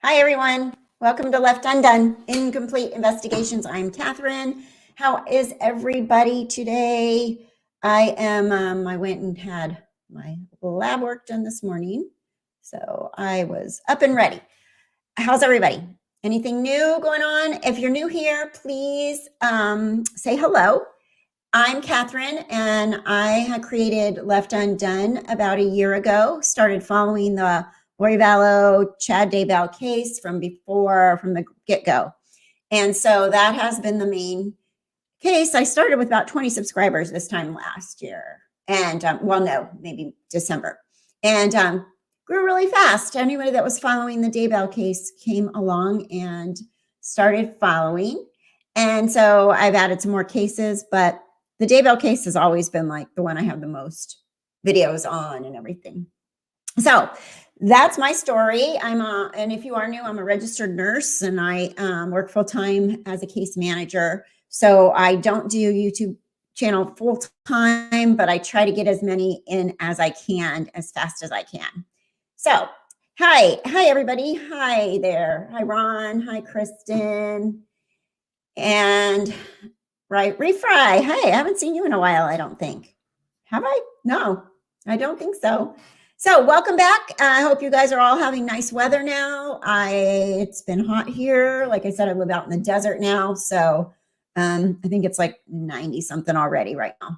Hi, everyone. Welcome to Left Undone, Incomplete Investigations. I'm Catherine. How is everybody today? I went and had my lab work done this morning, so I was up and ready. How's everybody? Anything new going on? If you're new here, please say hello. I'm Catherine, and I had created Left Undone about a year ago, started following the Lori Vallow, Chad Daybell case from the get-go. And so that has been the main case. I started with about 20 subscribers this time last year. And maybe December. And grew really fast. Anybody that was following the Daybell case came along and started following. And so I've added some more cases, but the Daybell case has always been like the one I have the most videos on and everything. So that's my story. And if you are new, I'm a registered nurse, and I work full time as a case manager. So I don't do YouTube channel full time, but I try to get as many in as I can, as fast as I can. So hi everybody. Hi there. Hi Ron. Hi Kristen. And right, Refry. Hey, I haven't seen you in a while, I don't think. Have I? No, I don't think so. So welcome back. I hope you guys are all having nice weather now. It's been hot here. Like I said, I live out in the desert now. So I think it's like 90 something already right now.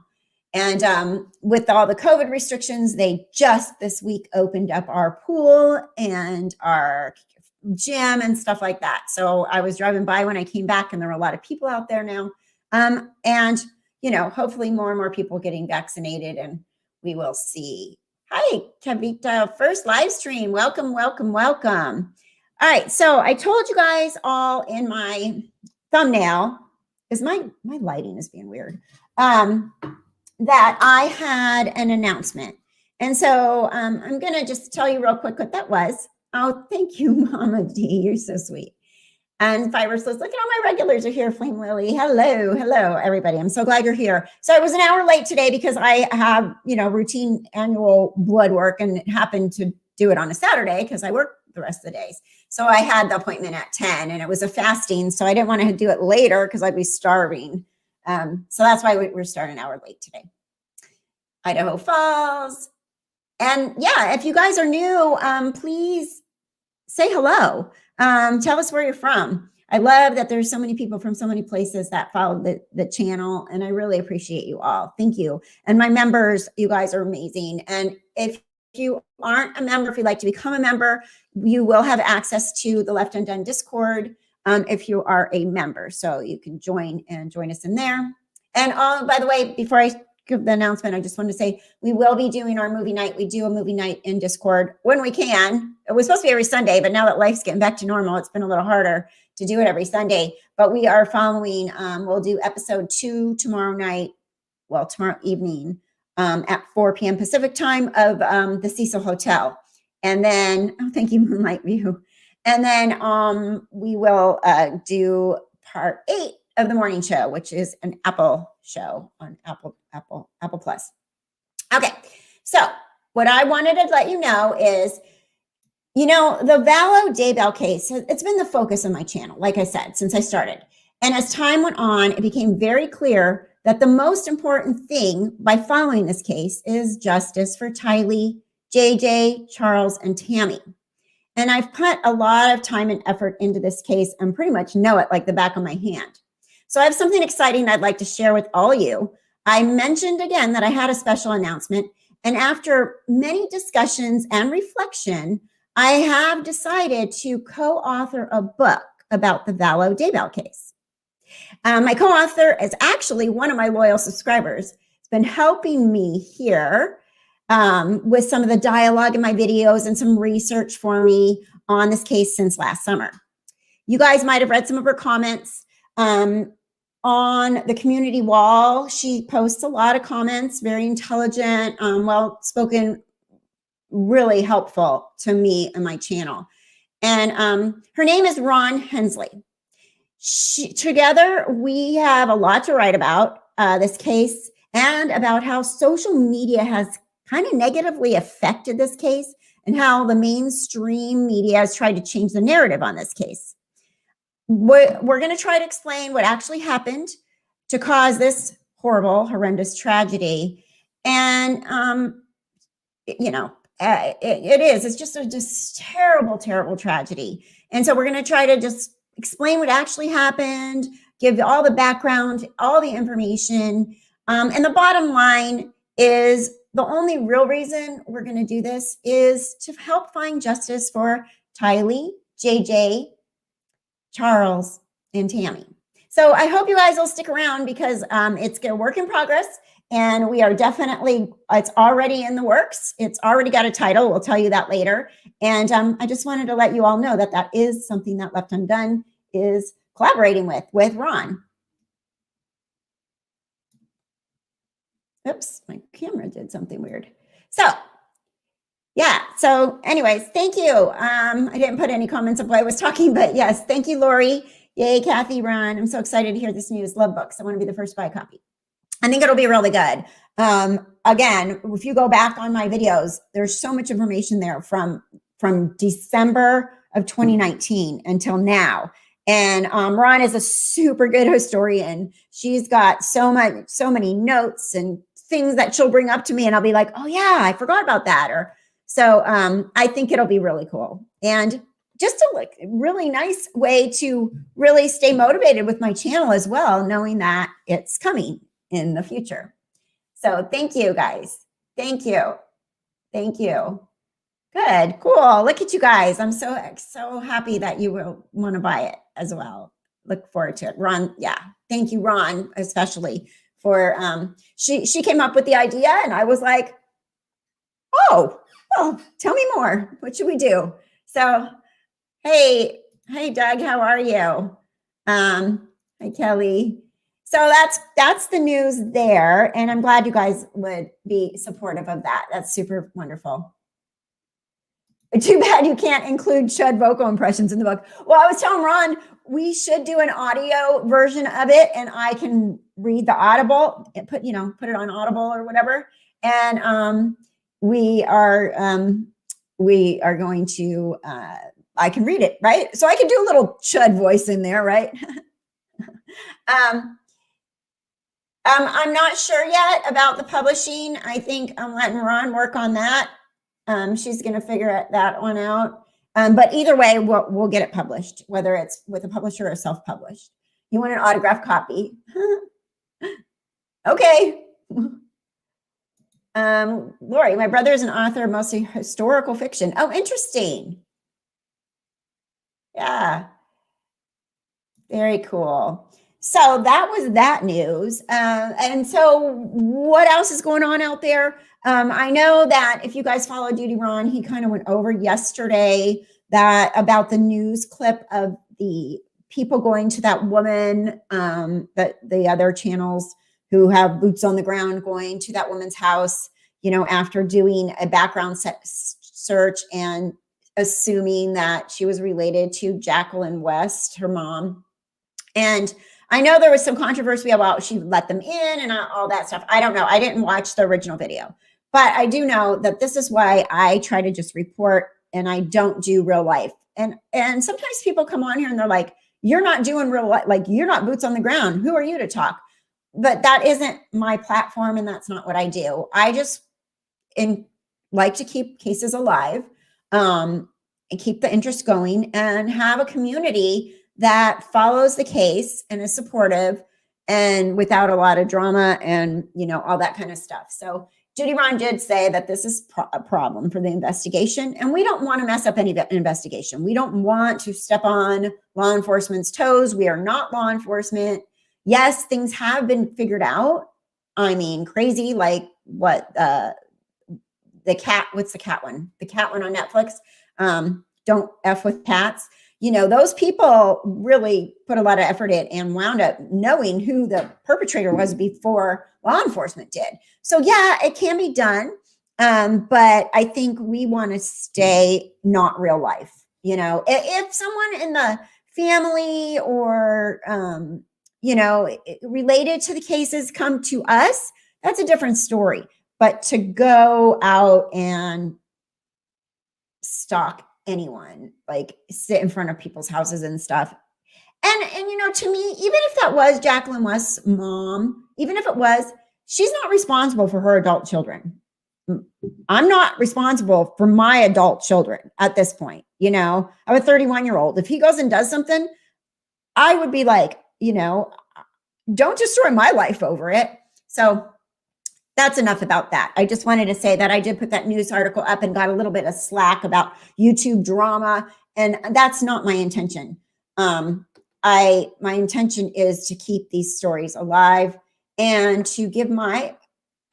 And with all the COVID restrictions, they just this week opened up our pool and our gym and stuff like that. So I was driving by when I came back, and there were a lot of people out there now. And, hopefully more and more people getting vaccinated, and we will see. Hi, Kavita, first live stream. Welcome. All right. So I told you guys all in my thumbnail, because my lighting is being weird, that I had an announcement. And so I'm going to just tell you real quick what that was. Oh, thank you, Mama D. You're so sweet. And Fiber says, look at all my regulars are here. Flame Lily. Hello, everybody. I'm so glad you're here. So I was an hour late today because I have, routine annual blood work, and it happened to do it on a Saturday because I work the rest of the days. So I had the appointment at 10, and it was a fasting. So I didn't want to do it later because I'd be starving. So that's why we're starting an hour late today. Idaho Falls. And yeah, if you guys are new, please say hello. Tell us where you're from. I love that there's so many people from so many places that follow the channel, and I really appreciate you all. Thank you. And my members, you guys are amazing. And if you aren't a member, if you'd like to become a member, you will have access to the Left Undone Discord if you are a member. So you can join us in there. And by the way, before I give the announcement, I just want to say we will be doing our movie night. We do a movie night in Discord when we can. It was supposed to be every Sunday, but now that life's getting back to normal, it's been a little harder to do it every Sunday. But we are following, we'll do episode 2 tomorrow evening at 4 p.m. Pacific time of the Cecil Hotel. And then, thank you, Moonlight View. And then we will do part 8 of the morning show, which is an Apple show on Apple Plus. Okay, so what I wanted to let you know is, the Vallow Daybell case, it's been the focus of my channel, like I said, since I started. And as time went on, it became very clear that the most important thing by following this case is justice for Tylee, JJ, Charles, and Tammy. And I've put a lot of time and effort into this case and pretty much know it like the back of my hand. So I have something exciting I'd like to share with all you. I mentioned again that I had a special announcement, and after many discussions and reflection, I have decided to co-author a book about the Vallow Daybell case. My co-author is actually one of my loyal subscribers. It's been helping me here with some of the dialogue in my videos and some research for me on this case since last summer. You guys might have read some of her comments. On the community wall, she posts a lot of comments, very intelligent, well-spoken, really helpful to me and my channel. And her name is Ron Hensley. Together, we have a lot to write about this case and about how social media has kind of negatively affected this case and how the mainstream media has tried to change the narrative on this case. We're going to try to explain what actually happened to cause this horrible, horrendous tragedy. And, it's just a terrible, terrible tragedy. And so we're going to try to just explain what actually happened, give all the background, all the information. And the bottom line is the only real reason we're going to do this is to help find justice for Tylee, JJ, Charles, and Tammy. So I hope you guys will stick around because it's a work in progress. And we are definitely, it's already in the works. It's already got a title. We'll tell you that later. And I just wanted to let you all know that that is something that Left Undone is collaborating with Ron. Oops, my camera did something weird. So, yeah. So anyways, thank you. I didn't put any comments up while I was talking, but yes, thank you, Lori. Yay, Kathy, Ron. I'm so excited to hear this news. Love books. I want to be the first to buy a copy. I think it'll be really good. Again, if you go back on my videos, there's so much information there from December of 2019 until now. And Ron is a super good historian. She's got so many notes and things that she'll bring up to me, and I'll be like, oh yeah, I forgot about that. Or so I think it'll be really cool. And just a really nice way to really stay motivated with my channel as well, knowing that it's coming in the future. So thank you guys. Thank you. Thank you. Good. Cool. Look at you guys. I'm so happy that you will want to buy it as well. Look forward to it. Ron. Yeah. Thank you, Ron, especially for, she came up with the idea and I was like, oh, well, tell me more. What should we do? So, hey, Doug, how are you? Hi, Kelly. So that's the news there. And I'm glad you guys would be supportive of that. That's super wonderful. Too bad you can't include Chud vocal impressions in the book. Well, I was telling Ron, we should do an audio version of it and I can read the Audible and put it on Audible or whatever. And we are going to, I can read it, right? So I can do a little Chud voice in there, right? I'm not sure yet about the publishing. I think I'm letting Ron work on that. She's going to figure that one out. But either way, we'll get it published, whether it's with a publisher or self-published. You want an autographed copy? Okay. Lori, my brother is an author of mostly historical fiction. Oh, interesting. Yeah. Very cool. So that was that news. And so what else is going on out there? I know that if you guys follow Duty Ron, he kind of went over yesterday about the news clip of the people going to that woman, the other channels who have boots on the ground going to that woman's house, after doing a background search and assuming that she was related to Jacqueline West, her mom. And I know there was some controversy about she let them in and all that stuff. I don't know. I didn't watch the original video, but I do know that this is why I try to just report and I don't do real life. And sometimes people come on here and they're like, you're not doing real life. Like you're not boots on the ground. Who are you to talk? But that isn't my platform. And that's not what I do. I just like to keep cases alive, and keep the interest going and have a community that follows the case and is supportive and without a lot of drama and, all that kind of stuff. So Judy Ron did say that this is a problem for the investigation and we don't want to mess up any investigation. We don't want to step on law enforcement's toes. We are not law enforcement. Yes, things have been figured out. I mean, crazy, like what, what's the cat one? The cat one on Netflix. Don't F with cats. Those people really put a lot of effort in and wound up knowing who the perpetrator was before law enforcement did. So yeah, it can be done. But I think we want to stay not real life. If someone in the family or, related to the cases come to us, that's a different story. But to go out and stalk anyone, like sit in front of people's houses and stuff. And to me, even if that was Jacqueline West's mom, even if it was, she's not responsible for her adult children. I'm not responsible for my adult children at this point. I'm a 31-year-old. If he goes and does something, I would be like, don't destroy my life over it. So that's enough about that. I just wanted to say that I did put that news article up and got a little bit of slack about YouTube drama, and that's not my intention. My intention is to keep these stories alive and to give my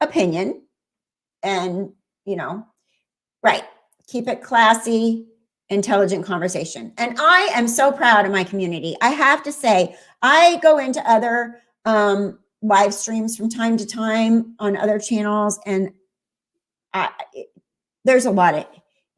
opinion and, right, keep it classy, intelligent conversation. And I am so proud of my community. I have to say, I go into other live streams from time to time on other channels, and there's a lot of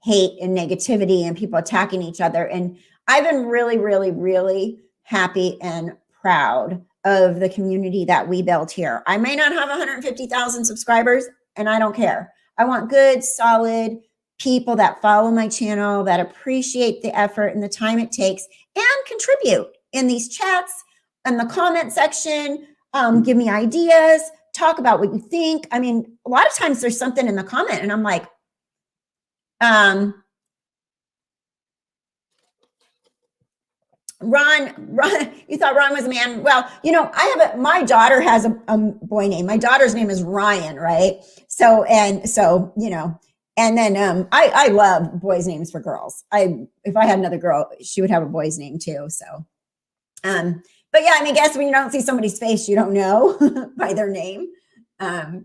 hate and negativity and people attacking each other. And I've been really, really, really happy and proud of the community that we built here. I may not have 150,000 subscribers, and I don't care. I want good, solid people that follow my channel, that appreciate the effort and the time it takes, and contribute in these chats, in the comment section, give me ideas, talk about what you think. I mean, a lot of times there's something in the comment and I'm like, Ron, you thought Ron was a man. Well, my daughter has a boy name. My daughter's name is Ryan, right? So, and then I love boys' names for girls. If I had another girl, she would have a boy's name too. So, but yeah, I guess when you don't see somebody's face, you don't know by their name.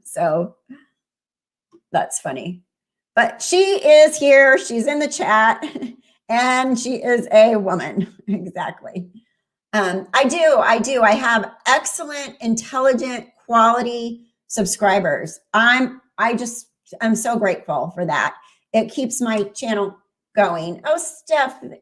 So that's funny. But she is here. She's in the chat. And she is a woman. Exactly. I do. I have excellent, intelligent, quality subscribers. I'm so grateful for that. It keeps my channel going. Oh,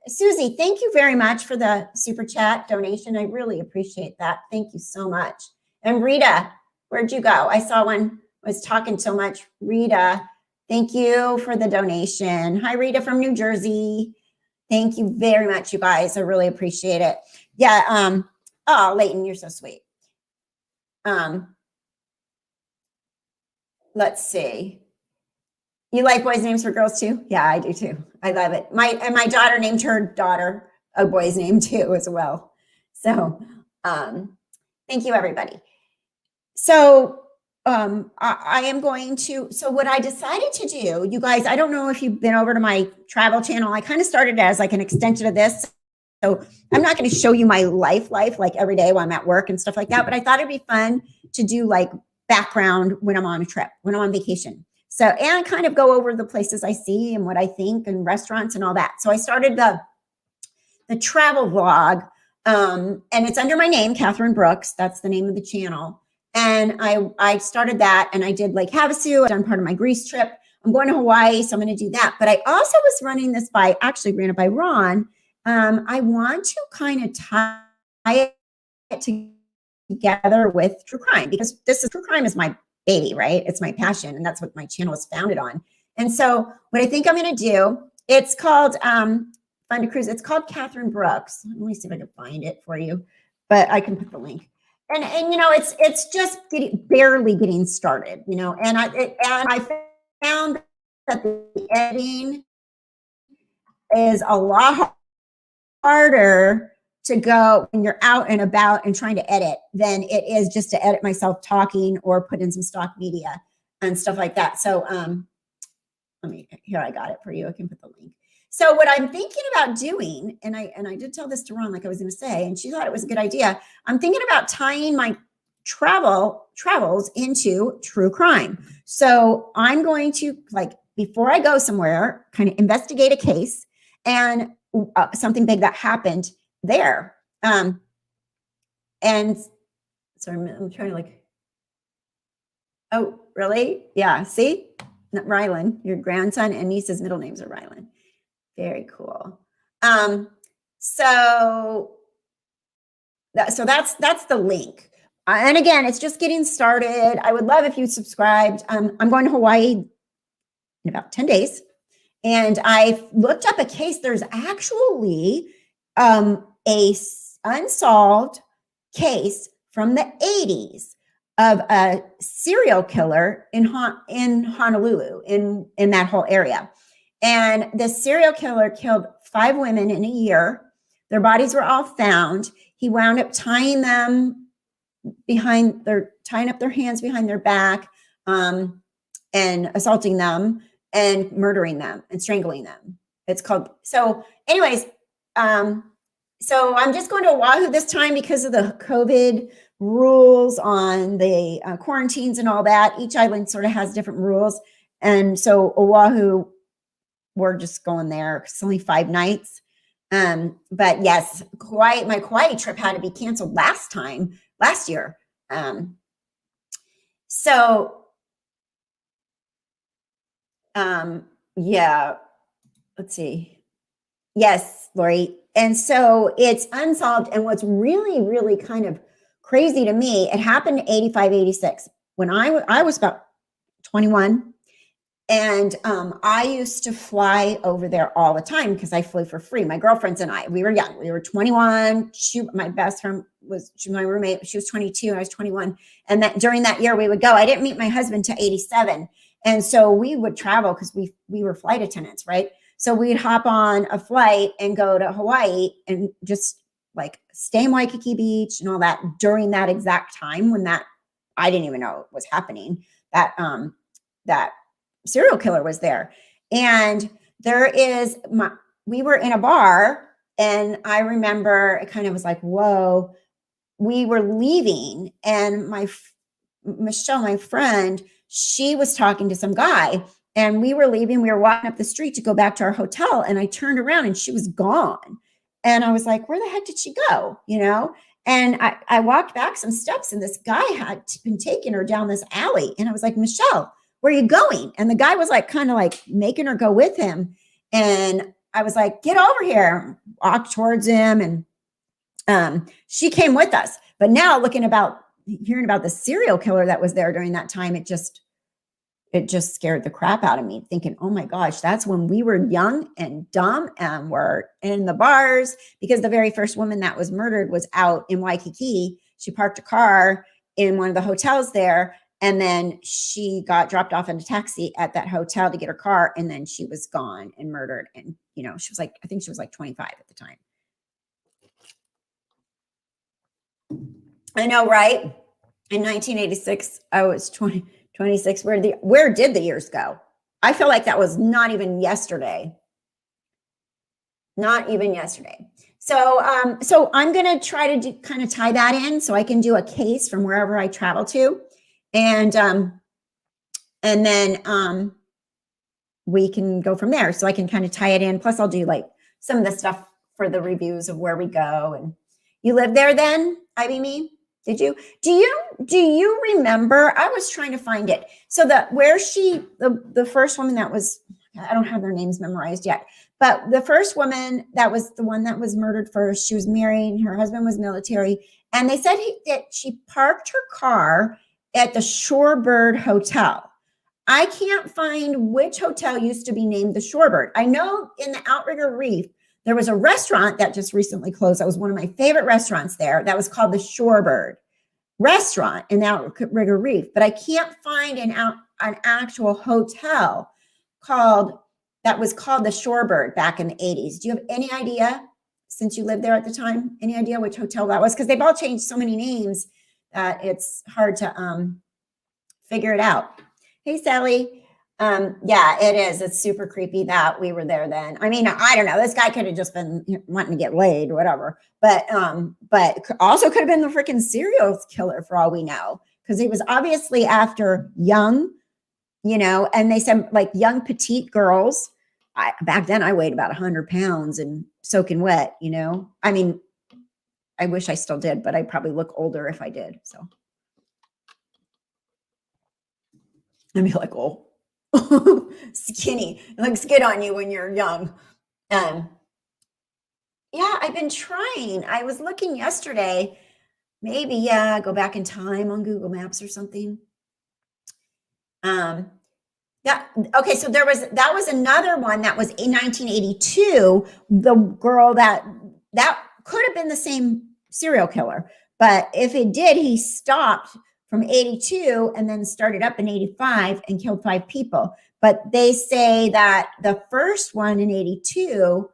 Susie, thank you very much for the super chat donation. I really appreciate that. Thank you so much. And Rita, where'd you go? I saw one was talking so much. Rita, thank you for the donation. Hi, Rita from New Jersey. Thank you very much, you guys. I really appreciate it. Yeah. Oh, Leighton, you're so sweet. Let's see. You like boys' names for girls too? Yeah, I do too. I love it. My daughter named her daughter a boy's name too as well. So thank you, everybody. So I am going to, so what I decided to do, you guys, I don't know if you've been over to my travel channel. I kind of started as like an extension of this. So I'm not going to show you my life like every day while I'm at work and stuff like that, but I thought it'd be fun to do like background when I'm on a trip, when I'm on vacation. So, and kind of go over the places I see and what I think and restaurants and all that. So I started the travel vlog, and it's under my name, Catherine Brooks. That's the name of the channel. And I started that, and I did Lake Havasu. I've done part of my Greece trip. I'm going to Hawaii, so I'm going to do that. But I also was running this actually ran it by Ron. I want to kind of tie it together with true crime, because true crime is my baby, right? It's my passion, and that's what my channel is founded on. And so what I think I'm going to do, it's called Fun to Cruise. It's called Catherine Brooks. Let me see if I can find it for you, but I can put the link. And it's just barely getting started, and I found that the editing is a lot harder to go when you're out and about and trying to edit than it is just to edit myself talking or put in some stock media and stuff like that. So here, I got it for you. I can put the link. So what I'm thinking about doing, and I did tell this to Ron, like I was going to say, and she thought it was a good idea. I'm thinking about tying my travels into true crime. So I'm going to, like, before I go somewhere, kind of investigate a case and something big that happened there. And so I'm trying to oh, really? Yeah. See, Rylan, your grandson and niece's middle names are Rylan. Very cool. So that's the link. And again, it's just getting started. I would love if you subscribed. I'm going to Hawaii in about 10 days. And I looked up a case. There's actually a unsolved case from the 80s of a serial killer in Honolulu, in that whole area. And the serial killer killed 5 women in a year. Their bodies were all found. He wound up tying up their hands behind their back, and assaulting them and murdering them and strangling them. It's called, so anyways, so I'm just going to Oahu this time because of the COVID rules on the quarantines and all that. Each island sort of has different rules. And so Oahu, we're just going there. It's only 5 nights. But yes, my Kauai trip had to be canceled last year. Yeah, let's see. Yes, Lori. And so it's unsolved. And what's really, really kind of crazy to me, it happened in 85, 86 when I was about 21. And I used to fly over there all the time because I flew for free. My girlfriends and I, we were young. We were 21. My best friend she was my roommate. She was 22. I was 21. And that during that year we would go. I didn't meet my husband till 87. And so we would travel because we were flight attendants, right? So we'd hop on a flight and go to Hawaii and just like stay in Waikiki Beach and all that during that exact time when I didn't even know it was happening. That serial killer was there. And we were in a bar, and I remember it kind of was like, whoa, we were leaving, and Michelle, my friend, she was talking to some guy, and we were leaving. We were walking up the street to go back to our hotel, and I turned around and she was gone. And I was like, where the heck did she go? And I walked back some steps, and this guy had been taking her down this alley. And I was like, Michelle, where are you going? And the guy was like, kind of like making her go with him. And I was like, get over here, walked towards him. And she came with us. But now hearing about the serial killer that was there during that time, it just scared the crap out of me, thinking, oh my gosh, that's when we were young and dumb and were in the bars, because the very first woman that was murdered was out in Waikiki. She parked a car in one of the hotels there. And then she got dropped off in a taxi at that hotel to get her car. And then she was gone and murdered. And, she was like, I think she was like 25 at the time. I know, right? In 1986, I was 26. Where did the years go? I feel like that was not even yesterday. Not even yesterday. So I'm going to try to kind of tie that in so I can do a case from wherever I travel to. And then we can go from there. So I can kind of tie it in. Plus I'll do like some of the stuff for the reviews of where we go. And you lived there then, Ivy? Did you? Do you remember? I was trying to find it. So the first woman that was, I don't have their names memorized yet, but the first woman that was the one that was murdered first, she was married. Her husband was military. And they said that she parked her car at the Shorebird Hotel. I can't find which hotel used to be named the Shorebird. I know in the Outrigger Reef, there was a restaurant that just recently closed. That was one of my favorite restaurants there. That was called the Shorebird Restaurant in Outrigger Reef. But I can't find an actual hotel that was called the Shorebird back in the 80s. Do you have any idea, since you lived there at the time, any idea which hotel that was? Because they've all changed so many names that it's hard to figure it out. Hey, Sally. Yeah, it is. It's super creepy that we were there then. I mean, I don't know. This guy could have just been wanting to get laid, whatever. But also could have been the freaking serial killer for all we know, because he was obviously after young, and they said like young petite girls. Back then I weighed about 100 pounds and soaking wet, I mean, I wish I still did, but I'd probably look older if I did. So I'd be like, oh, skinny. It looks good on you when you're young. Yeah, I've been trying. I was looking yesterday. Maybe, go back in time on Google Maps or something. Okay, so that was another one that was in 1982. The girl that could have been the same serial killer, but if it did, he stopped from 82 and then started up in 85 and killed 5 people. But they say that the first one in 82,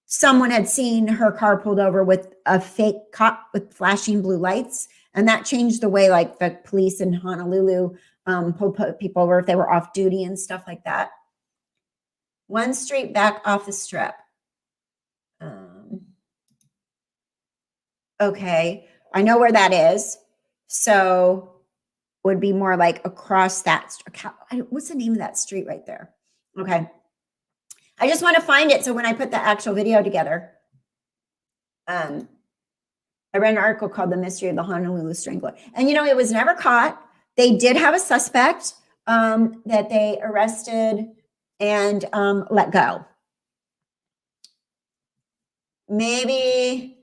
someone had seen her car pulled over with a fake cop with flashing blue lights. And that changed the way like the police in Honolulu pulled people over if they were off duty and stuff like that. One street back off the strip. Okay, I know where that is. So would be more like across that. What's the name of that street right there? Okay. I just want to find it. So when I put the actual video together, I read an article called The Mystery of the Honolulu Strangler. And, you know, it was never caught. They did have a suspect that they arrested and let go. Maybe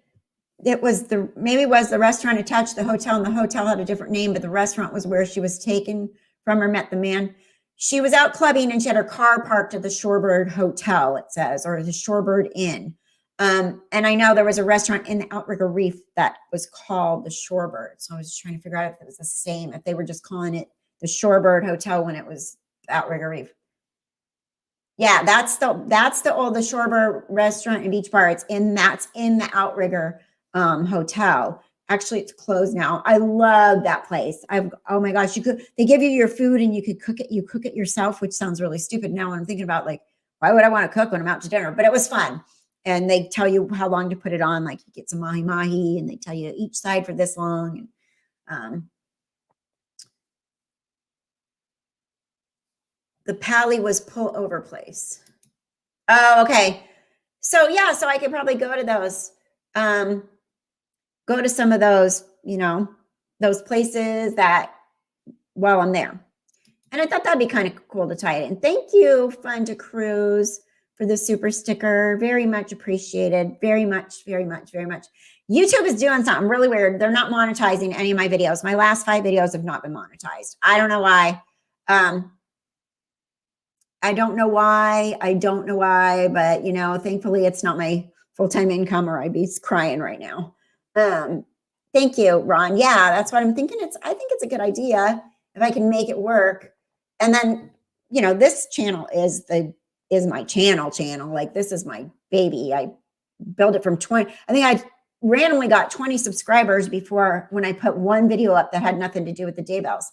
it was the restaurant attached to the hotel, and the hotel had a different name, but the restaurant was where she was taken from or met the man. She was out clubbing and she had her car parked at the Shorebird Hotel, it says, or the Shorebird Inn. And I know there was a restaurant in the Outrigger Reef that was called the Shorebird. So I was trying to figure out if it was the same, if they were just calling it the Shorebird Hotel when it was Outrigger Reef. Yeah, that's the Shorebird restaurant and beach bar. That's in the Outrigger Hotel. Actually, it's closed now. I love that place. Oh my gosh, they give you your food and you could cook it. You cook it yourself, which sounds really stupid now when I'm thinking about like, why would I want to cook when I'm out to dinner? But it was fun. And they tell you how long to put it on. Like you get some mahi-mahi and they tell you each side for this long. And the Pally was pull over place. Oh, okay. So yeah, so I could probably go to those. Go to some of those, you know, those places that while I'm there. And I thought that'd be kind of cool to tie it in. Thank you, Fun to Cruise, for the super sticker. Very much appreciated. Very much, very much, very much. YouTube is doing something really weird. They're not monetizing any of my videos. My last 5 videos have not been monetized. I don't know why. I don't know why, but you know, thankfully it's not my full-time income or I'd be crying right now. Thank you, Ron. Yeah, that's what I'm thinking. I think it's a good idea if I can make it work. And then, you know, this channel is my channel. Like this is my baby. I built it from 20. I think I randomly got 20 subscribers before when I put one video up that had nothing to do with the Daybells.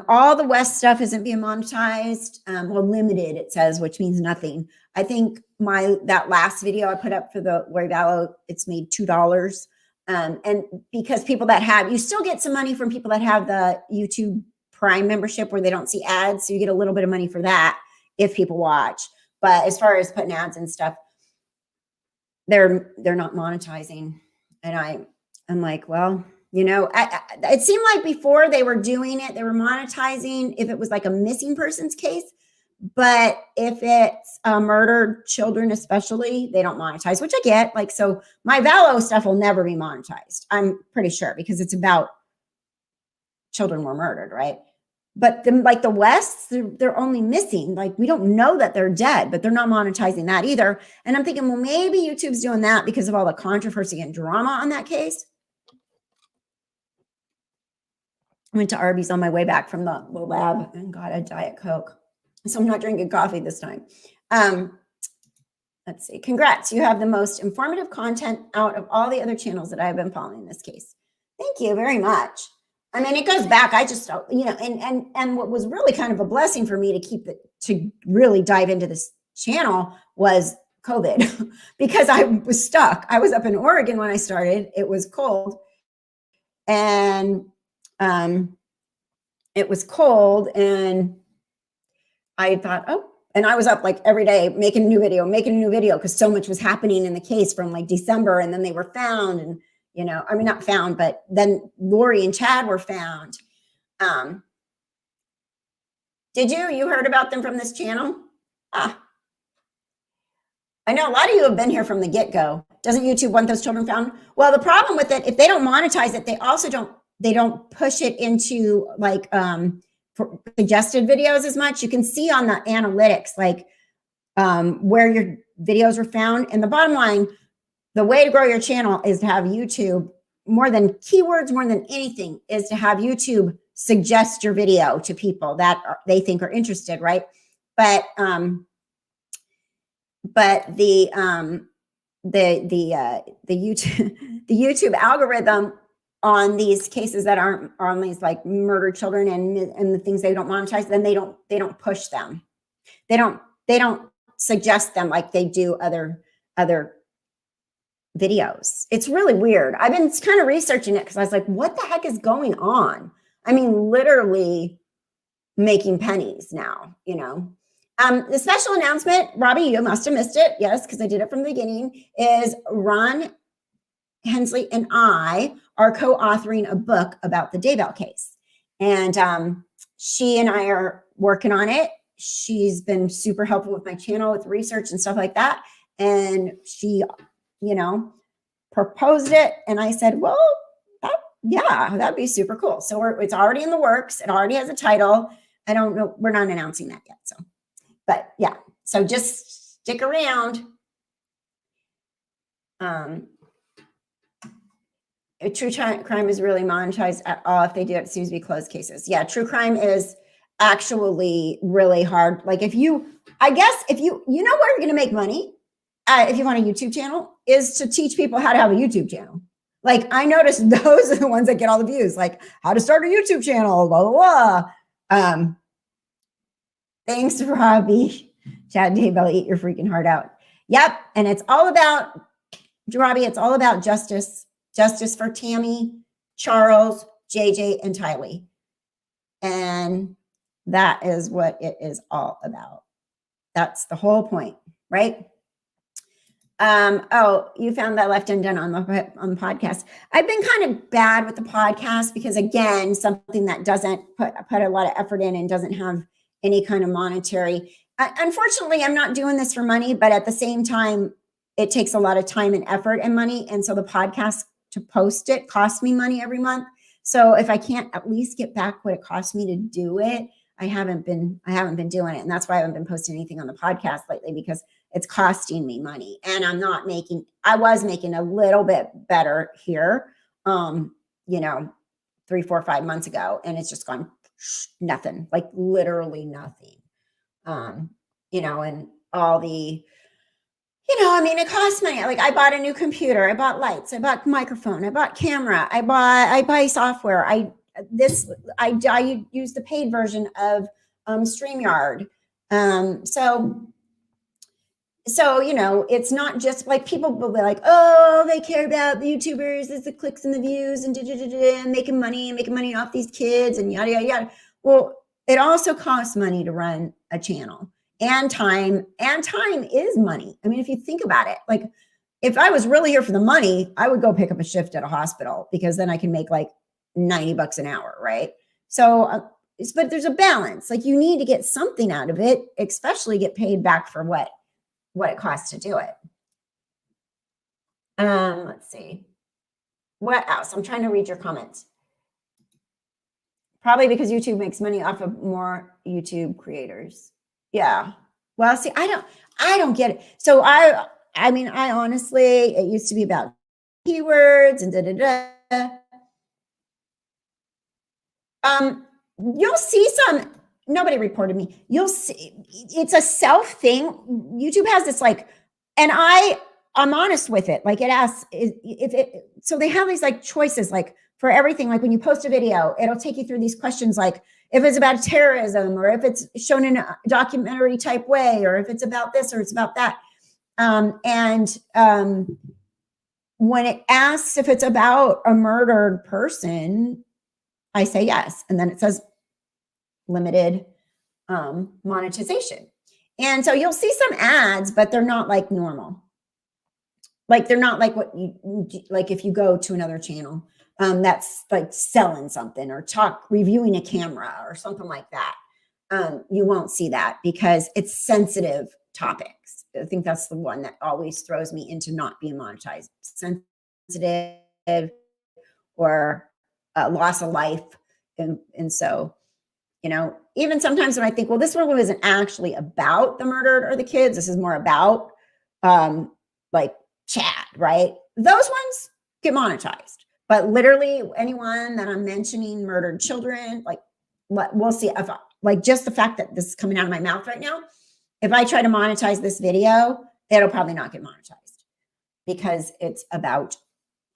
All the West stuff isn't being monetized. Well, limited, it says, which means nothing. I think that last video I put up for the Lori Vallow, it's made $2. And because people that have, you still get some money from people that have the YouTube Prime membership where they don't see ads. So you get a little bit of money for that if people watch. But as far as putting ads and stuff, they're not monetizing. And I'm like, well, you know, it seemed like before they were doing it, they were monetizing if it was like a missing persons case. But if it's murdered children, especially, they don't monetize, which I get. Like, so my Vallow stuff will never be monetized. I'm pretty sure because it's about children were murdered, right? But like the West, they're only missing. Like we don't know that they're dead, but they're not monetizing that either. And I'm thinking, well, maybe YouTube's doing that because of all the controversy and drama on that case. I went to Arby's on my way back from the lab and got a Diet Coke. So I'm not drinking coffee this time. Let's see. Congrats. You have the most informative content out of all the other channels that I've been following in this case. Thank you very much. I mean, it goes back. I just, you know, and what was really kind of a blessing for me to really dive into this channel was COVID because I was stuck. I was up in Oregon when I started. It was cold and I thought, oh, and I was up like every day making a new video because so much was happening in the case from like December, and then they were found, and you know, I mean, not found, but then Lori and Chad were found. Did you heard about them from this channel? I know a lot of you have been here from the get-go. Doesn't YouTube want those children found? Well, the problem with it, if they don't monetize it, they also don't push it into like suggested videos as much. You can see on the analytics like where your videos were found. And the bottom line, the way to grow your channel is to have YouTube, more than keywords, more than anything, is to have YouTube suggest your video to people that they think are interested, right? But the YouTube algorithm on these cases that aren't on these like murdered children and the things they don't monetize, then they don't push them. They don't suggest them like they do other videos. It's really weird. I've been kind of researching it because I was like, what the heck is going on? I mean, literally making pennies now, you know. The special announcement, Robbie, you must have missed it. Yes, because I did it from the beginning, is Ron Hensley and I are co-authoring a book about the Daybell case. And she and I are working on it. She's been super helpful with my channel with research and stuff like that. And she, you know, proposed it. And I said, well, yeah, that'd be super cool. So it's already in the works. It already has a title. I don't know. We're not announcing that yet. So, but yeah, so just stick around. True crime is really monetized at all. If they do, it seems to be closed cases. Yeah, true crime is actually really hard. Like if you know where you're going to make money if you want a YouTube channel is to teach people how to have a YouTube channel. Like I noticed those are the ones that get all the views, like how to start a YouTube channel, blah, blah, blah. Thanks, Robbie. Chad Daybell, eat your freaking heart out. Yep. And it's all about, Robbie, it's all about justice for Tammy, Charles, JJ, and Tylee. And that is what it is all about. That's the whole point, right? Oh, you found that Left Undone on the podcast. I've been kind of bad with the podcast because, again, something that doesn't put a lot of effort in and doesn't have any kind of monetary. Unfortunately, I'm not doing this for money, but at the same time, it takes a lot of time and effort and money. And so the podcast to post it costs me money every month. So if I can't at least get back what it cost me to do it, I haven't been doing it. And that's why I haven't been posting anything on the podcast lately, because it's costing me money. And I was making a little bit better here, 3, 4, 5 months ago. And it's just gone nothing, like literally nothing. And all the, it costs money. Like I bought a new computer, I bought lights, I bought microphone, I bought camera, I buy software. I use the paid version of StreamYard. So, it's not just like people will be like, oh, they care about the YouTubers, it's the clicks and the views and making money off these kids and yada, yada, yada. Well, it also costs money to run a channel, and time is money. I mean, if you think about it, like if I was really here for the money, I would go pick up a shift at a hospital because then I can make like $90 an hour. Right. So, but there's a balance. Like you need to get something out of it, especially get paid back for what it costs to do it. Let's see. What else? I'm trying to read your comments. Probably because YouTube makes money off of more YouTube creators. Yeah. Well, see, I don't get it. So I honestly, it used to be about keywords and you'll see some, nobody reported me. You'll see, it's a self thing. YouTube has this like, and I'm honest with it. Like it asks so they have these like choices, like for everything. Like when you post a video, it'll take you through these questions. Like if it's about terrorism or if it's shown in a documentary type way, or if it's about this or it's about that. When it asks if it's about a murdered person, I say yes. And then it says limited monetization. And so you'll see some ads, but they're not like normal. Like they're not like what like if you go to another channel that's like selling something or reviewing a camera or something like that. You won't see that because it's sensitive topics. I think that's the one that always throws me into not being monetized. Sensitive or loss of life. And so, even sometimes when I think, well, this one wasn't actually about the murdered or the kids, this is more about like Chad, right? Those ones get monetized. But literally anyone that I'm mentioning murdered children, like we'll see if like just the fact that this is coming out of my mouth right now, if I try to monetize this video, it'll probably not get monetized because it's about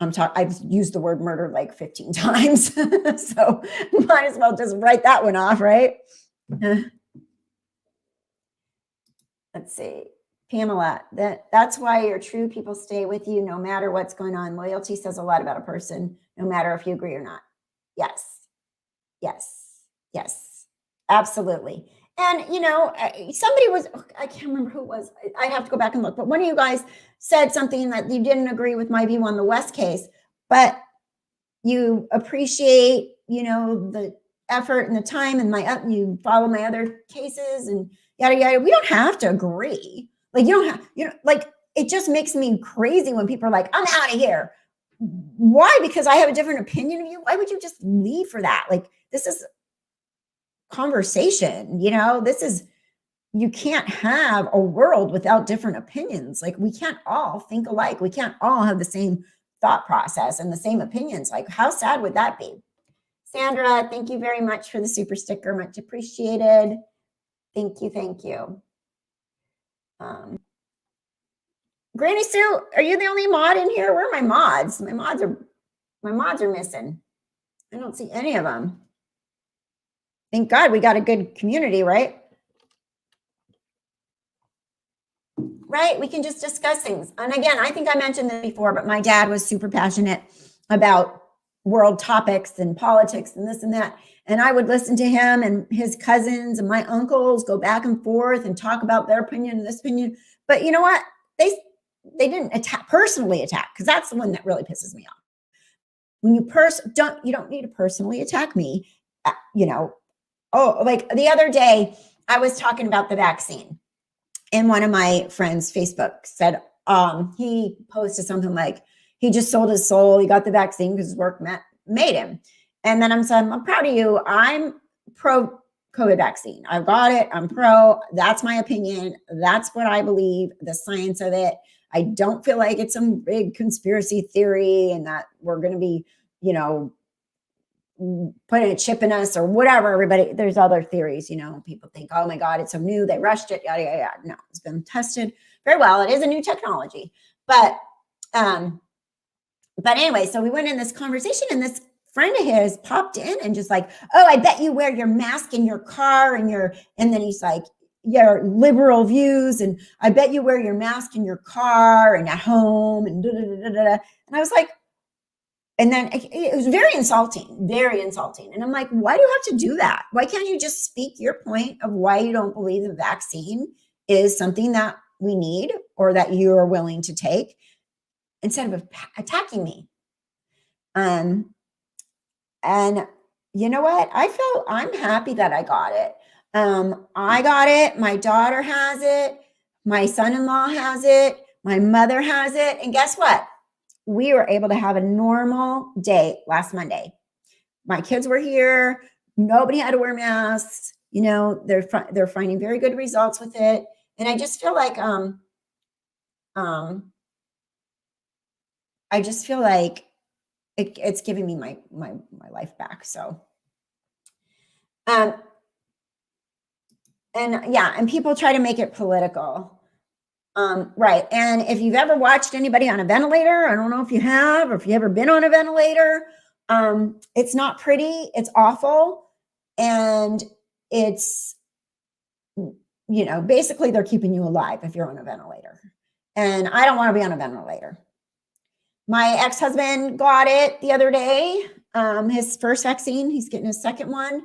I've used the word murder like 15 times. So might as well just write that one off, right? Let's see. Pamela, that's why your true people stay with you no matter what's going on. Loyalty says a lot about a person, no matter if you agree or not. Yes. Yes. Yes. Absolutely. And, somebody was, I can't remember who it was. I'd have to go back and look, but one of you guys said something that you didn't agree with my view on the West case, but you appreciate, the effort and the time and you follow my other cases and yada, yada. We don't have to agree. Like, you don't have, like, it just makes me crazy when people are like, I'm out of here. Why? Because I have a different opinion of you. Why would you just leave for that? Like, this is conversation, you can't have a world without different opinions. Like, we can't all think alike. We can't all have the same thought process and the same opinions. Like, how sad would that be? Sandra, thank you very much for the super sticker. Much appreciated. Thank you. Thank you. Granny Sue, are you the only mod in here? Where are my mods? My mods are missing. I don't see any of them. Thank God we got a good community, right? Right? We can just discuss things. And again, I think I mentioned this before, but my dad was super passionate about world topics and politics and this and that. And I would listen to him and his cousins and my uncles go back and forth and talk about their opinion and this opinion. But you know what? They didn't personally attack, because that's the one that really pisses me off. When you don't need to personally attack me, Oh, like the other day, I was talking about the vaccine, and one of my friends' Facebook said he posted something like he just sold his soul. He got the vaccine because his work made him. And then I'm saying, I'm proud of you. I'm pro COVID vaccine. I've got it. I'm pro. That's my opinion. That's what I believe, the science of it. I don't feel like it's some big conspiracy theory and that we're going to be, putting a chip in us or whatever. Everybody, there's other theories, people think, oh my God, it's so new. They rushed it. Yada, yada, yada. No, it's been tested very well. It is a new technology. But anyway, so we went in this conversation and this friend of his popped in and just like, oh, I bet you wear your mask in your car and then he's like, your liberal views. And I bet you wear your mask in your car and at home and da, da, da, da, da. And I was like, and then it was very insulting. And I'm like, why do you have to do that? Why can't you just speak your point of why you don't believe the vaccine is something that we need or that you are willing to take instead of attacking me? And you know what? I'm happy that I got it. I got it. My daughter has it. My son-in-law has it. My mother has it. And guess what? We were able to have a normal day last Monday. My kids were here. Nobody had to wear masks. They're finding very good results with it. And I just feel like it's giving me my life back. So, and people try to make it political. Right. And if you've ever watched anybody on a ventilator, I don't know if you have, or if you've ever been on a ventilator, it's not pretty. It's awful. And it's, basically they're keeping you alive if you're on a ventilator. And I don't want to be on a ventilator. My ex-husband got it the other day, his first vaccine. He's getting his second one.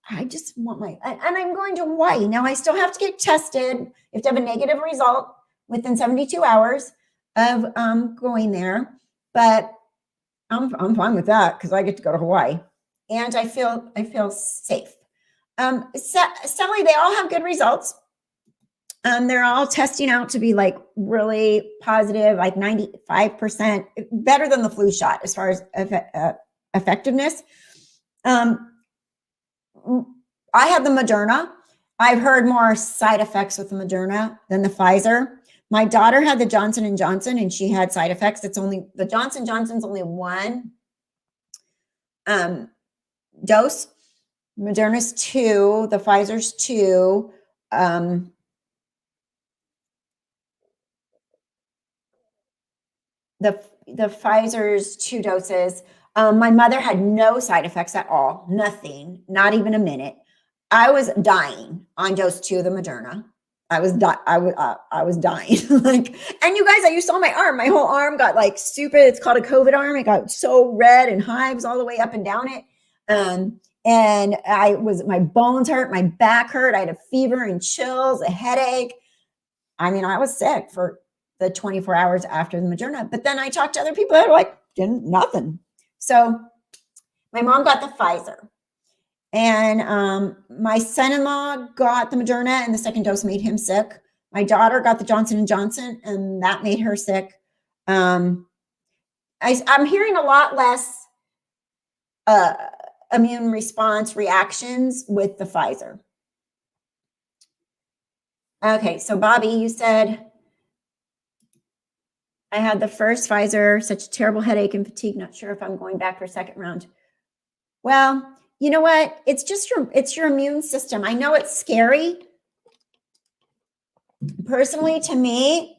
I just want and I'm going to Hawaii. Now I still have to get tested. You have to have a negative result within 72 hours of going there. But I'm fine with that because I get to go to Hawaii and I feel safe. Sally, they all have good results. They're all testing out to be like really positive, like 95% better than the flu shot as far as effectiveness. I had the Moderna. I've heard more side effects with the Moderna than the Pfizer. My daughter had the Johnson & Johnson and she had side effects. It's only the Johnson & Johnson's only one dose. Moderna's 2, the Pfizer's 2. The Pfizer's 2 doses. My mother had no side effects at all, nothing, not even a minute. I was dying on dose 2 of the Moderna. I was dying. Like, and you guys, you saw my arm. My whole arm got like stupid. It's called a COVID arm. It got so red and hives all the way up and down it. And my bones hurt, my back hurt. I had a fever and chills, a headache. I mean, I was sick for the 24 hours after the Moderna. But then I talked to other people that were like, nothing. So my mom got the Pfizer. And my son-in-law got the Moderna, and the second dose made him sick. My daughter got the Johnson & Johnson, and that made her sick. I'm hearing a lot less immune response reactions with the Pfizer. Okay, so Bobby, you said, I had the first Pfizer, such a terrible headache and fatigue, not sure if I'm going back for a second round. Well, you know what? It's just your immune system. I know it's scary. Personally, to me,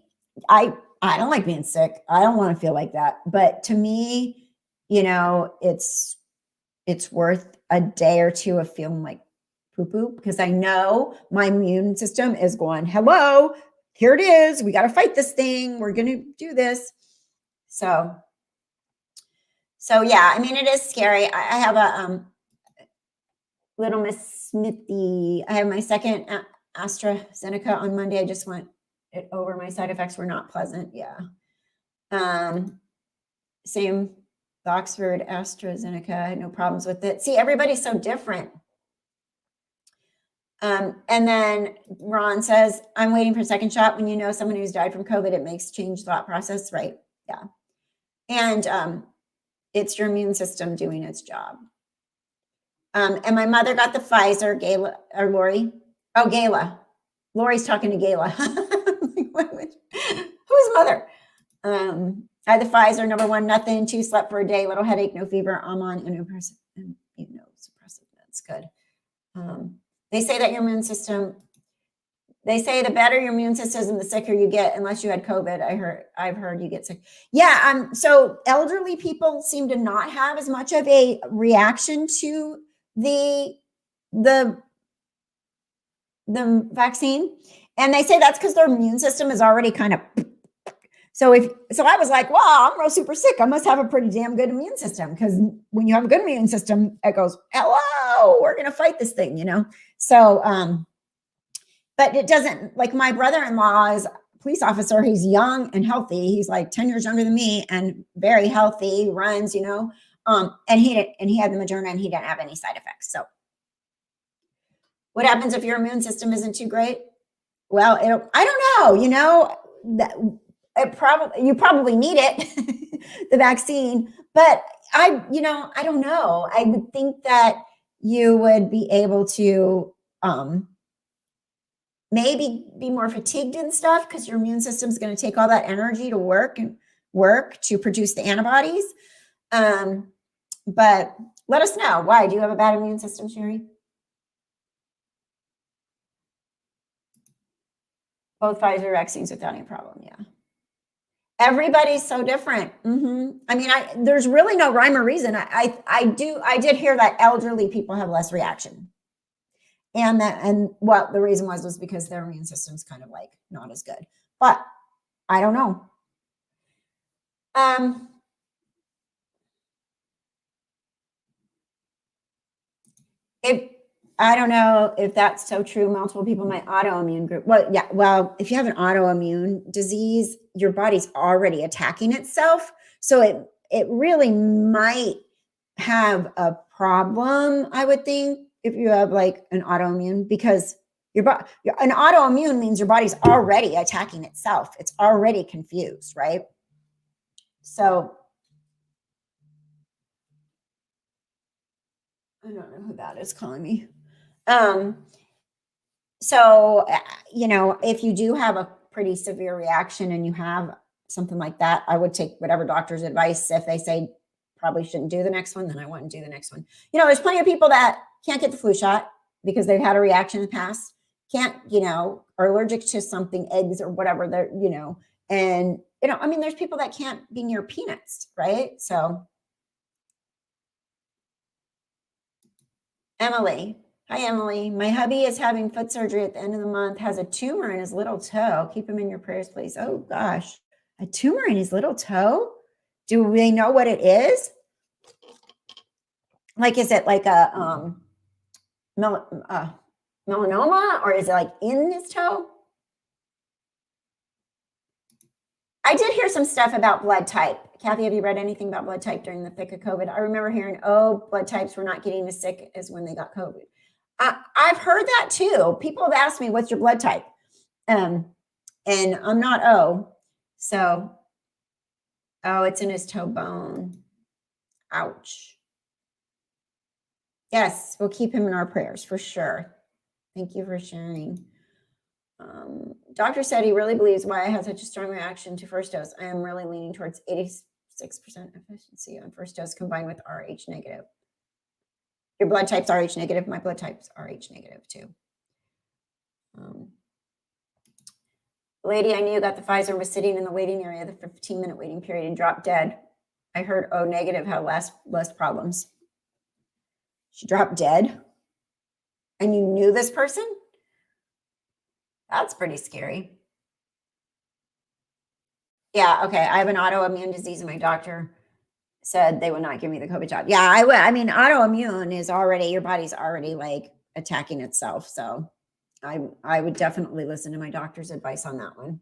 I don't like being sick. I don't want to feel like that. But to me, it's worth a day or two of feeling like poo-poo, because I know my immune system is going, hello, here it is. We got to fight this thing. We're going to do this. So yeah, I mean, it is scary. I have a Little Miss Smithy. I have my second AstraZeneca on Monday. I just went it over. My side effects were not pleasant. Yeah. Same, the Oxford AstraZeneca. I had no problems with it. See, everybody's so different. And then Ron says, I'm waiting for a second shot. When you know someone who's died from COVID, it makes change thought process. Right. Yeah. And it's your immune system doing its job. And my mother got the Pfizer, Gayla, or Lori. Oh, Gayla. Lori's talking to Gayla. Who's mother? I had the Pfizer, number 1, nothing. 2, slept for a day, little headache, no fever. I'm on immunosuppressive meds. Good. They say that your immune system, they say the better your immune system is and the sicker you get, unless you had COVID. I've heard you get sick. Yeah. So elderly people seem to not have as much of a reaction to the vaccine. And they say that's because their immune system is already kind of, so I was like, wow, I'm real super sick. I must have a pretty damn good immune system, because when you have a good immune system, it goes, hello, we're going to fight this thing, So, but it doesn't, like, my brother-in-law is a police officer. He's young and healthy. He's like 10 years younger than me and very healthy, runs, and he had the Moderna and he didn't have any side effects. So what happens if your immune system isn't too great? Well, I don't know, you probably need it, the vaccine, but I don't know. I would think that you would be able to, maybe be more fatigued and stuff, because your immune system is going to take all that energy to work to produce the antibodies. But let us know. Why? Do you have a bad immune system, Sherry? Both Pfizer vaccines without any problem. Yeah. Everybody's so different. I mean, there's really no rhyme or reason. I did hear that elderly people have less reaction. And what the reason was because their immune system's kind of like not as good, but I don't know. I don't know if that's so true. Multiple people in my autoimmune group. Well, yeah. Well, if you have an autoimmune disease, your body's already attacking itself. So it really might have a problem, I would think, if you have like an autoimmune, because An autoimmune means your body's already attacking itself. It's already confused, right? So I don't know who that is calling me. So, if you do have a pretty severe reaction and you have something like that, I would take whatever doctor's advice. If they say probably shouldn't do the next one, then I wouldn't do the next one. There's plenty of people that can't get the flu shot because they've had a reaction in the past, can't, are allergic to something, eggs or whatever they're, and, there's people that can't be near peanuts, right? So, Emily. Hi, Emily. My hubby is having foot surgery at the end of the month, has a tumor in his little toe. Keep him in your prayers, please. Oh, gosh. A tumor in his little toe? Do they know what it is? Like, is it like a melanoma, or is it like in his toe? I did hear some stuff about blood type. Kathy, have you read anything about blood type during the thick of COVID? I remember hearing, blood types were not getting as sick as when they got COVID. I've heard that too. People have asked me, what's your blood type? And I'm not O. So, it's in his toe bone. Ouch. Yes, we'll keep him in our prayers for sure. Thank you for sharing. Doctor said he really believes why I had such a strong reaction to first dose. I am really leaning towards 86% efficiency on first dose combined with Rh negative. Your blood type's Rh negative. My blood type's Rh negative too. Lady I knew got the Pfizer was sitting in the waiting area, the 15-minute waiting period, and dropped dead. I heard O negative had less problems. She dropped dead? And you knew this person? That's pretty scary. Yeah, okay. I have an autoimmune disease and my doctor said they would not give me the COVID shot. Yeah, I would. Autoimmune is already, your body's already like attacking itself. So I would definitely listen to my doctor's advice on that one.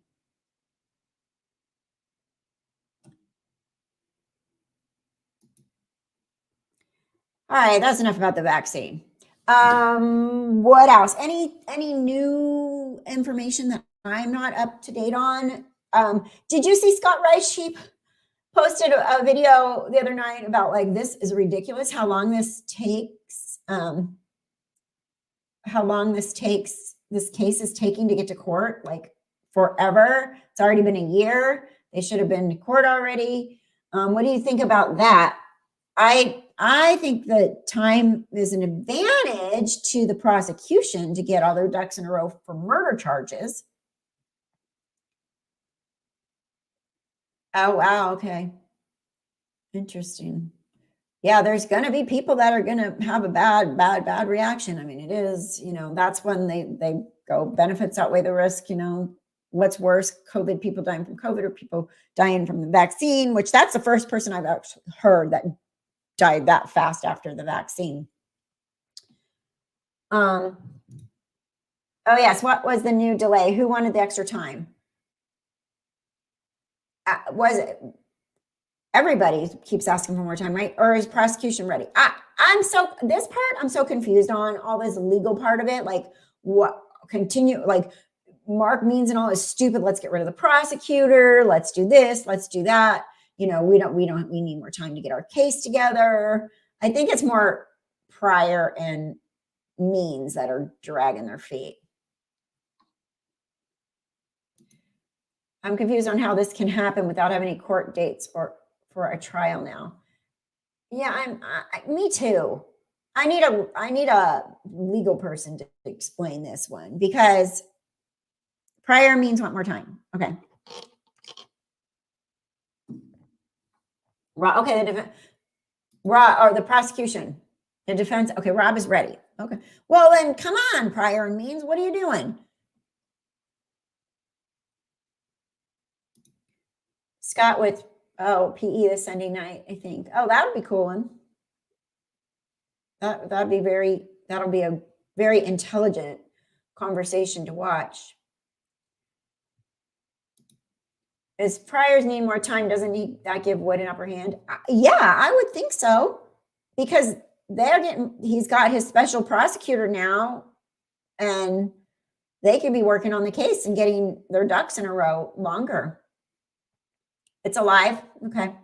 All right, that's enough about the vaccine. What else? Any new information that I'm not up to date on? Did you see Scott Rice? She posted a video the other night about like, this is ridiculous how long this takes. This case is taking to get to court, like forever. It's already been a year. They should have been to court already. What do you think about that? I think that time is an advantage to the prosecution to get all their ducks in a row for murder charges. Oh, wow. Okay. Interesting. Yeah, there's going to be people that are going to have a bad reaction. I mean, it is, that's when they go benefits outweigh the risk, what's worse, COVID, people dying from COVID or people dying from the vaccine, which that's the first person I've actually heard that died that fast after the vaccine. Oh yes, what was the new delay? Who wanted the extra time? Was it everybody keeps asking for more time, right? Or is prosecution ready? I'm so confused on all this legal part of it. Like what continue, like Mark Means and all is stupid. Let's get rid of the prosecutor. Let's do this. Let's do that. We need more time to get our case together. I think it's more Pryor and Means that are dragging their feet. I'm confused on how this can happen without having any court dates or for a trial now. Yeah, me too. I need a legal person to explain this one because Pryor Means want more time. Okay. Okay, the prosecution, the defense. Okay, Rob is ready. Okay. Well, then come on, Pryor and Means. What are you doing? Scott with PE this Sunday night, I think. Oh, that would be cool one. That'll be a very intelligent conversation to watch. Is Pryor's need more time? Doesn't that give Wood an upper hand? Yeah, I would think so, because he's got his special prosecutor now, and they could be working on the case and getting their ducks in a row longer. It's alive. Okay.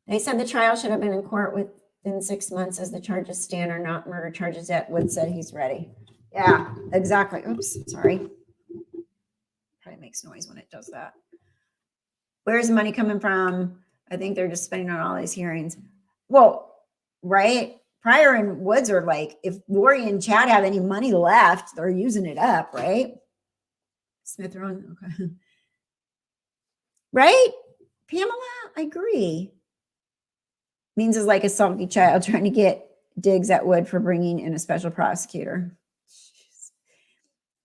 They said the trial should have been in court within 6 months as the charges stand are not murder charges yet. Wood said he's ready. Yeah, exactly. Oops, sorry. Probably makes noise when it does that. Where's the money coming from? I think they're just spending on all these hearings. Well, right? Pryor and Woods are like, if Lori and Chad have any money left, they're using it up, right? Smith Rowan, okay. Right? Pamela, I agree. Means is like a salty child trying to get digs at Wood for bringing in a special prosecutor.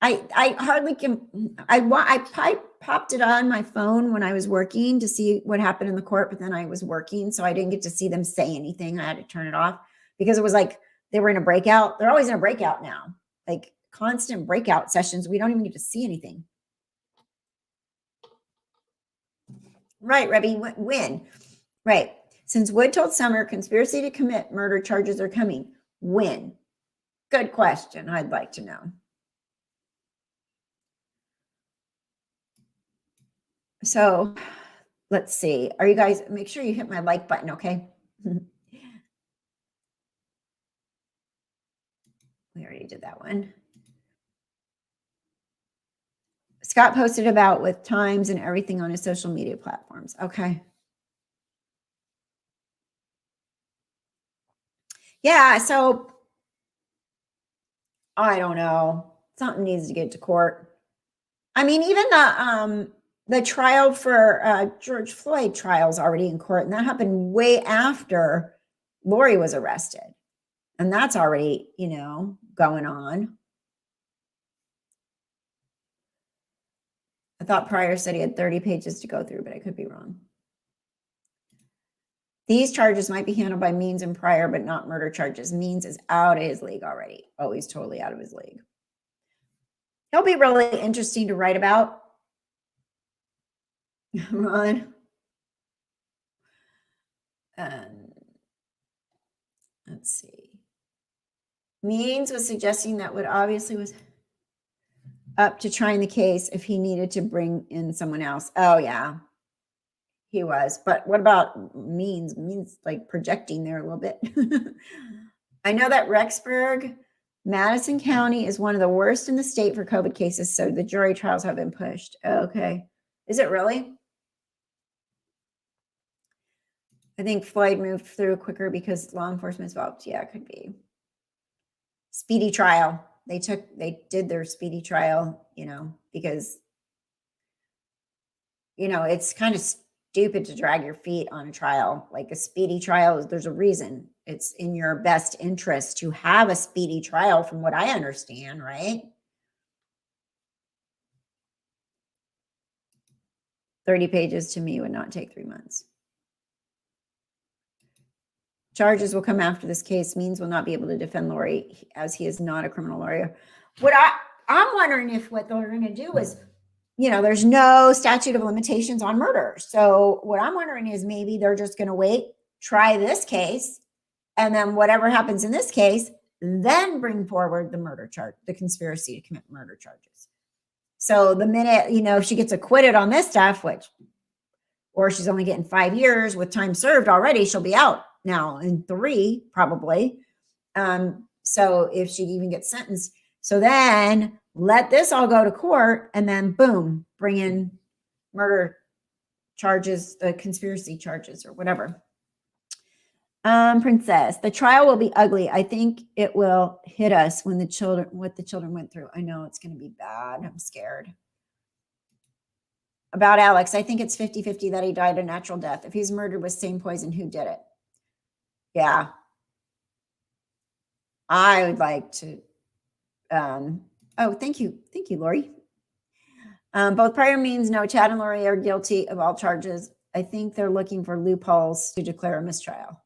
I hardly can. I popped it on my phone when I was working to see what happened in the court, but then I was working, so I didn't get to see them say anything. I had to turn it off because it was like they were in a breakout. They're always in a breakout now, like constant breakout sessions. We don't even get to see anything. Right, Rebby, when? Right. Since Wood told Summer conspiracy to commit murder charges are coming, when? Good question. I'd like to know. So let's see. Are you guys, make sure you hit my like button, okay? We already did that one. Scott posted about with times and everything on his social media platforms. Okay. Yeah, so I don't know. Something needs to get to court. I mean, even the trial for George Floyd trial is already in court, and that happened way after Lori was arrested. And that's already, going on. I thought Pryor said he had 30 pages to go through, but I could be wrong. These charges might be handled by Means and Pryor, but not murder charges. Means is out of his league already. Oh, he's totally out of his league. He'll be really interesting to write about. Ron. Let's see. Means was suggesting that Wood obviously was up to trying the case if he needed to bring in someone else. Oh, yeah. He was. But what about Means? Means like projecting there a little bit. I know that Rexburg, Madison County is one of the worst in the state for COVID cases, so the jury trials have been pushed. Okay. Is it really? I think Floyd moved through quicker because law enforcement's involved. Yeah, it could be. Speedy trial. They did their speedy trial, because, it's kind of stupid to drag your feet on a trial. Like a speedy trial, there's a reason. It's in your best interest to have a speedy trial, from what I understand, right? 30 pages to me would not take 3 months. Charges will come after this case. Means will not be able to defend Lori as he is not a criminal lawyer. What I'm wondering if what they're going to do is, there's no statute of limitations on murder. So what I'm wondering is maybe they're just going to wait, try this case, and then whatever happens in this case, then bring forward the murder charge, the conspiracy to commit murder charges. So the minute, if she gets acquitted on this stuff, or she's only getting 5 years with time served already, she'll be out now in 3 probably. So if she even gets sentenced, so then let this all go to court and then boom, bring in murder charges, the conspiracy charges or whatever. Princess, the trial will be ugly. I think it will hit us what the children went through. I know it's going to be bad. I'm scared. About Alex, I think it's 50-50 that he died a natural death. If he's murdered with same poison, who did it? Yeah. I would like to. Oh, thank you. Thank you, Lori. Both Pryor Means no, Chad and Lori are guilty of all charges. I think they're looking for loopholes to declare a mistrial.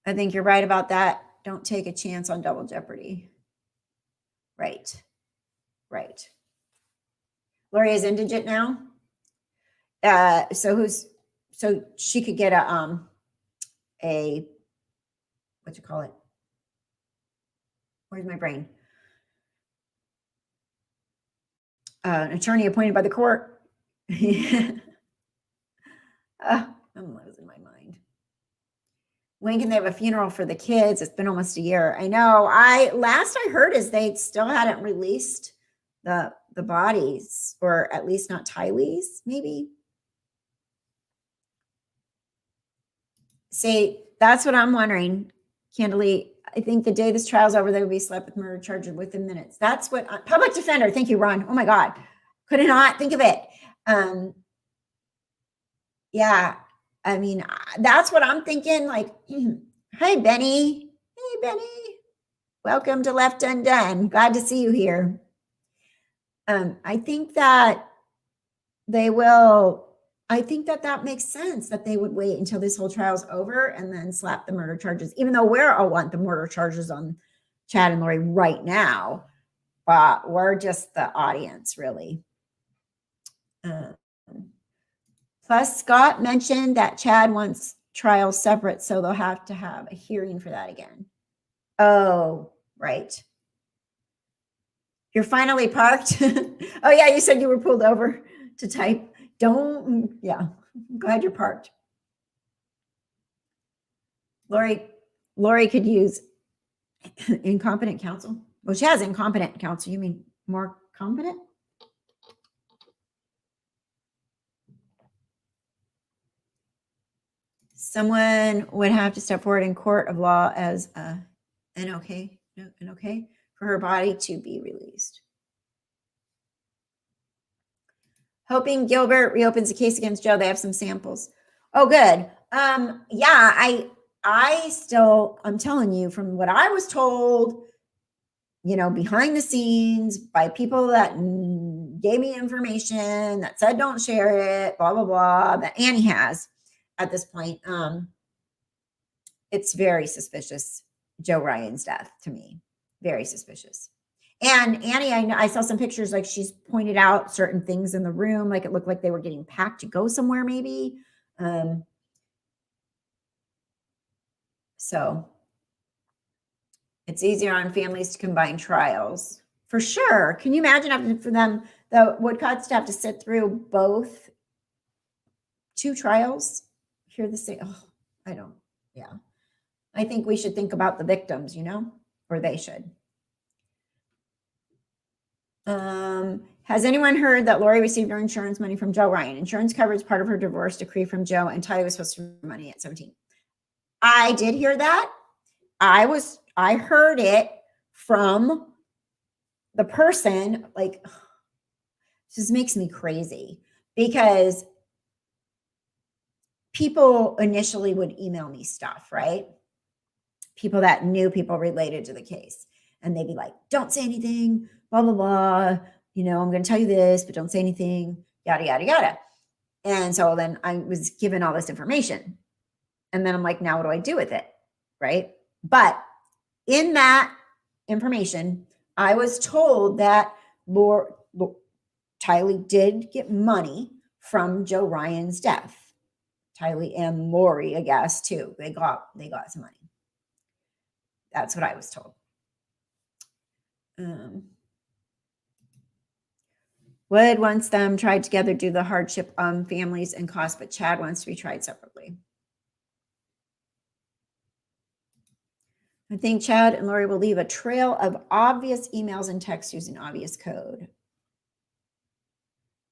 I think you're right about that. Don't take a chance on double jeopardy. Right. Lori is indigent now. So she could get a what you call it? Where's my brain? An attorney appointed by the court. I'm losing my mind. When can they have a funeral for the kids? It's been almost a year. I know. Last I heard is they still hadn't released the bodies, or at least not Tylee's, maybe. See, that's what I'm wondering, Candalee. I think the day this trial's over, they will be slapped with murder charges within minutes. That's what public defender. Thank you, Ron. Oh my God, could I not think of it? Yeah, I mean, that's what I'm thinking. Like, hey, Benny. Hey, Benny. Welcome to Left Undone. Glad to see you here. I think that they will. I think that makes sense, that they would wait until this whole trial's over and then slap the murder charges, even though we're all want the murder charges on Chad and Lori right now, but we're just the audience, really. Plus, Scott mentioned that Chad wants trials separate, so they'll have to have a hearing for that again. Oh, right. You're finally parked. Oh yeah, you said you were pulled over to type. Yeah, glad you're parked. Lori could use incompetent counsel. Well, she has incompetent counsel. You mean more competent? Someone would have to step forward in court of law as an okay for her body to be released. Hoping Gilbert reopens the case against Joe. They have some samples. Oh, good. Yeah, I'm telling you from what I was told, behind the scenes by people that gave me information that said don't share it, blah, blah, blah, that Annie has at this point. It's very suspicious, Joe Ryan's death, to me. Very suspicious. And Annie, I saw some pictures, like she's pointed out certain things in the room, like it looked like they were getting packed to go somewhere, maybe. So it's easier on families to combine trials, for sure. Can you imagine having for them, the Woodcotts, to have to sit through both 2 trials? Hear the same. Oh, yeah. I think we should think about the victims, or they should. Has anyone heard that Lori received her insurance money from Joe Ryan? Insurance covers part of her divorce decree from Joe, and Tylee was supposed to have money at 17. I did hear that. I heard it from the person, like, this makes me crazy, because people initially would email me stuff, right? People that knew people related to the case. And they'd be like, don't say anything, blah, blah, blah. I'm going to tell you this, but don't say anything, yada, yada, yada. And so then I was given all this information. And then I'm like, now what do I do with it? Right? But in that information, I was told that Tylee did get money from Joe Ryan's death. Tylee and Lori, I guess, too. They got some money. That's what I was told. Would once them tried together do the hardship on families and costs, but Chad wants to be tried separately. I think Chad and Lori will leave a trail of obvious emails and texts using obvious code.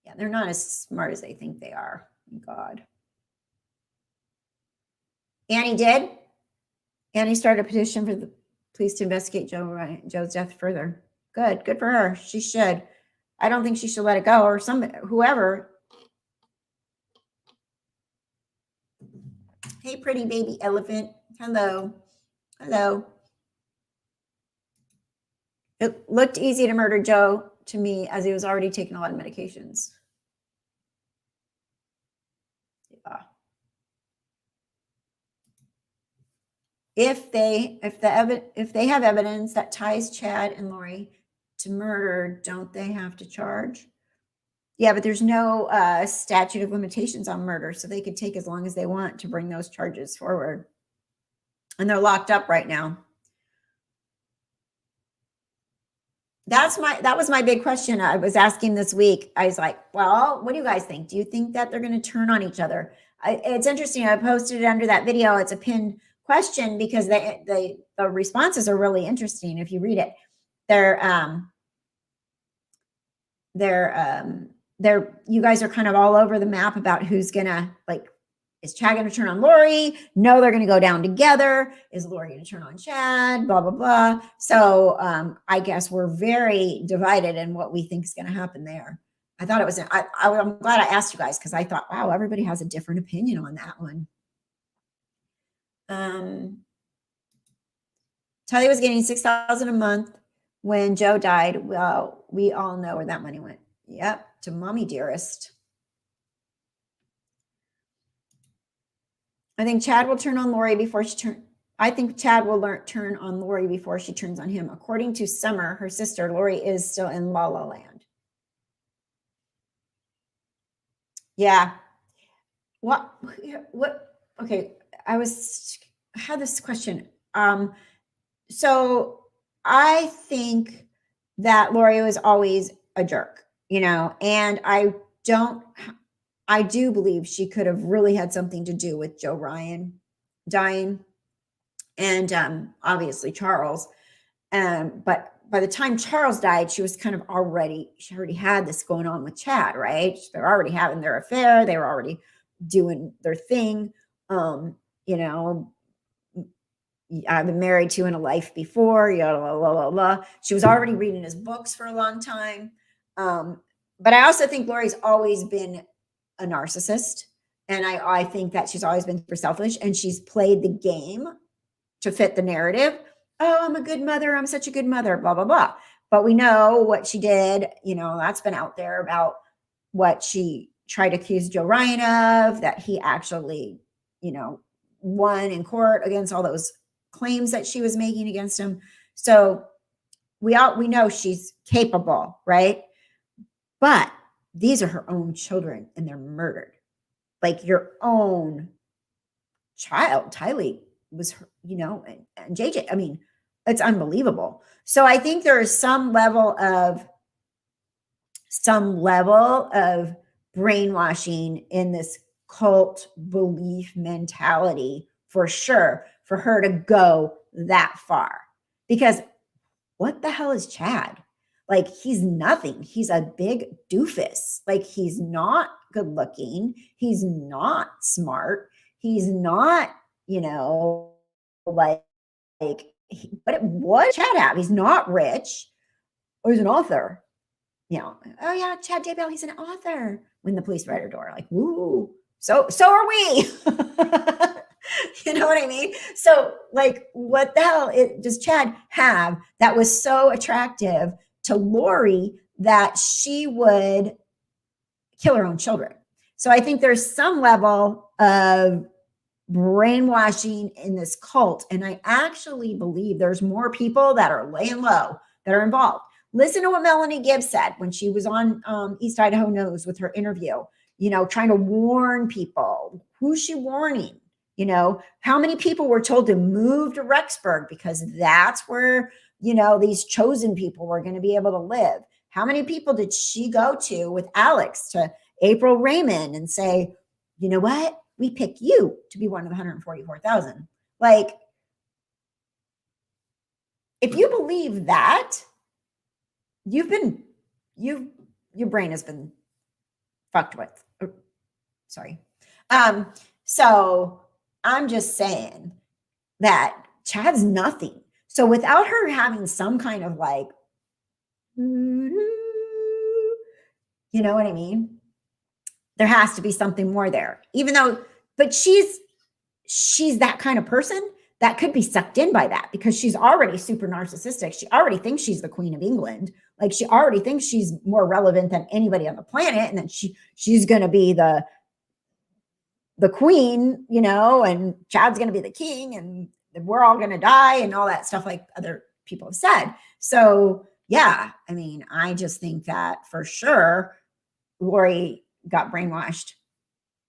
Yeah, they're not as smart as they think they are. God. Annie did. Annie started a petition for the police to investigate Joe's death further. Good for her. She should. I don't think she should let it go, or whoever. Hey, pretty baby elephant. Hello. It looked easy to murder Joe to me, as he was already taking a lot of medications. Yeah. If they have evidence that ties Chad and Lori to murder, don't they have to charge? Yeah, but there's no statute of limitations on murder, so they could take as long as they want to bring those charges forward. And they're locked up right now. That was my big question I was asking this week. I was like, well, what do you guys think? Do you think that they're going to turn on each other? It's interesting. I posted it under that video. It's a pinned question because the responses are really interesting. If you read it, you guys are kind of all over the map about who's gonna, like, is Chad gonna turn on Lori? No, they're gonna go down together. Is Lori gonna turn on Chad? Blah, blah, blah. So I guess we're very divided in what we think is gonna happen there. I thought it was, I'm glad I asked you guys because I thought, wow, everybody has a different opinion on that one. Tali was getting $6,000 a month when Joe died. Well, we all know where that money went. Yep, to Mommy Dearest. I think Chad will turn on Lori before she turns. I think Chad will turn on Lori before she turns on him. According to Summer, her sister, Lori is still in La La Land. Yeah. What? Okay, I had this question. So I think that Lori was always a jerk, and I do believe she could have really had something to do with Joe Ryan dying and obviously Charles. But by the time Charles died, she already had this going on with Chad, right? They're already having their affair. They were already doing their thing. I've been married to in a life before, blah, blah, blah, blah. She was already reading his books for a long time. But I also think Lori's always been a narcissist. And I think that she's always been super selfish, and she's played the game to fit the narrative. Oh, I'm a good mother. I'm such a good mother, blah, blah, blah. But we know what she did. That's been out there about what she tried to accuse Joe Ryan of, that he actually, won in court against all those claims that she was making against him. So we know she's capable, right? But these are her own children, and they're murdered. Like your own child. Tylee was her, and JJ. I mean, it's unbelievable. So I think there is some level of brainwashing in this cult belief mentality for sure, for her to go that far. Because what the hell is Chad? Like, he's nothing. He's a big doofus. Like, he's not good looking. He's not smart. He's not, but what does Chad have? He's not rich. Or he's an author. Oh yeah, Chad Daybell, he's an author. When the police were at her door, like, woo. So are we. You know what I mean? So, like, what the hell does Chad have that was so attractive to Lori that she would kill her own children? So I think there's some level of brainwashing in this cult. And I actually believe there's more people that are laying low that are involved. Listen to what Melanie Gibbs said when she was on East Idaho News with her interview, trying to warn people. Who's she warning? How many people were told to move to Rexburg because that's where, these chosen people were going to be able to live? How many people did she go to with Alex, to April Raymond, and say, you know what? We pick you to be one of the 144,000. Like, if you believe that, your brain has been fucked with. Sorry. So I'm just saying that Chad's nothing. So without her having some kind of like, you know what I mean? There has to be something more there, but she's that kind of person that could be sucked in by that, because she's already super narcissistic. She already thinks she's the Queen of England. Like, she already thinks she's more relevant than anybody on the planet, and that she's going to be the queen, and Chad's going to be the king, and we're all going to die, and all that stuff, like other people have said. So yeah, I mean, I just think that for sure Lori got brainwashed.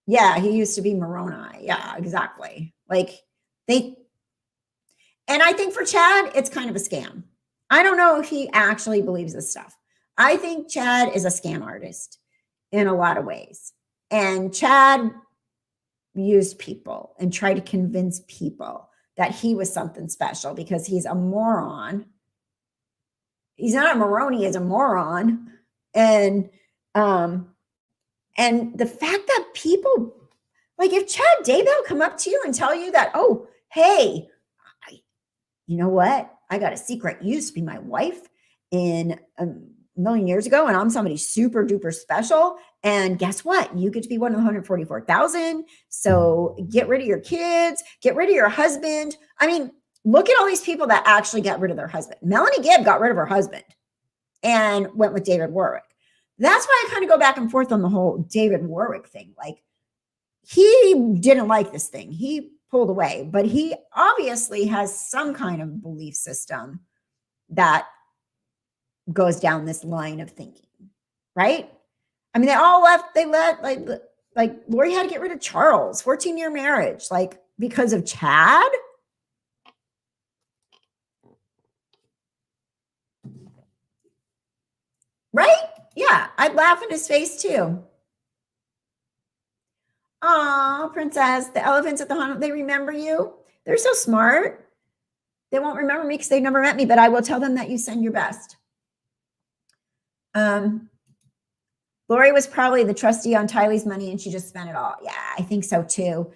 Yeah, he used to be Moroni. Yeah, exactly. Like and I think for Chad, it's kind of a scam. I don't know if he actually believes this stuff. I think Chad is a scam artist in a lot of ways. And Chad used people and tried to convince people that he was something special because he's a moron. He's not a Moroni, he's a moron. And the fact that people, like if Chad Daybell come up to you and tell you that, oh, hey, you know what? I got a secret. You used to be my wife in a million years ago, and I'm somebody super duper special. And guess what? You get to be one of the 144,000. So get rid of your kids, get rid of your husband. I mean, look at all these people that actually got rid of their husband. Melanie Gibb got rid of her husband and went with David Warwick. That's why I kind of go back and forth on the whole David Warwick thing. Like, he didn't like this thing. He pulled away, but he obviously has some kind of belief system that goes down this line of thinking, right? I mean, they let like Lori had to get rid of Charles, 14-year marriage, like because of Chad. Right? Yeah, I'd laugh in his face too. Oh, princess, the elephants at the hunt, they remember you. They're so smart. They won't remember me because they've never met me, but I will tell them that you send your best. Lori was probably the trustee on Tylee's money and she just spent it all. Yeah, I think so too.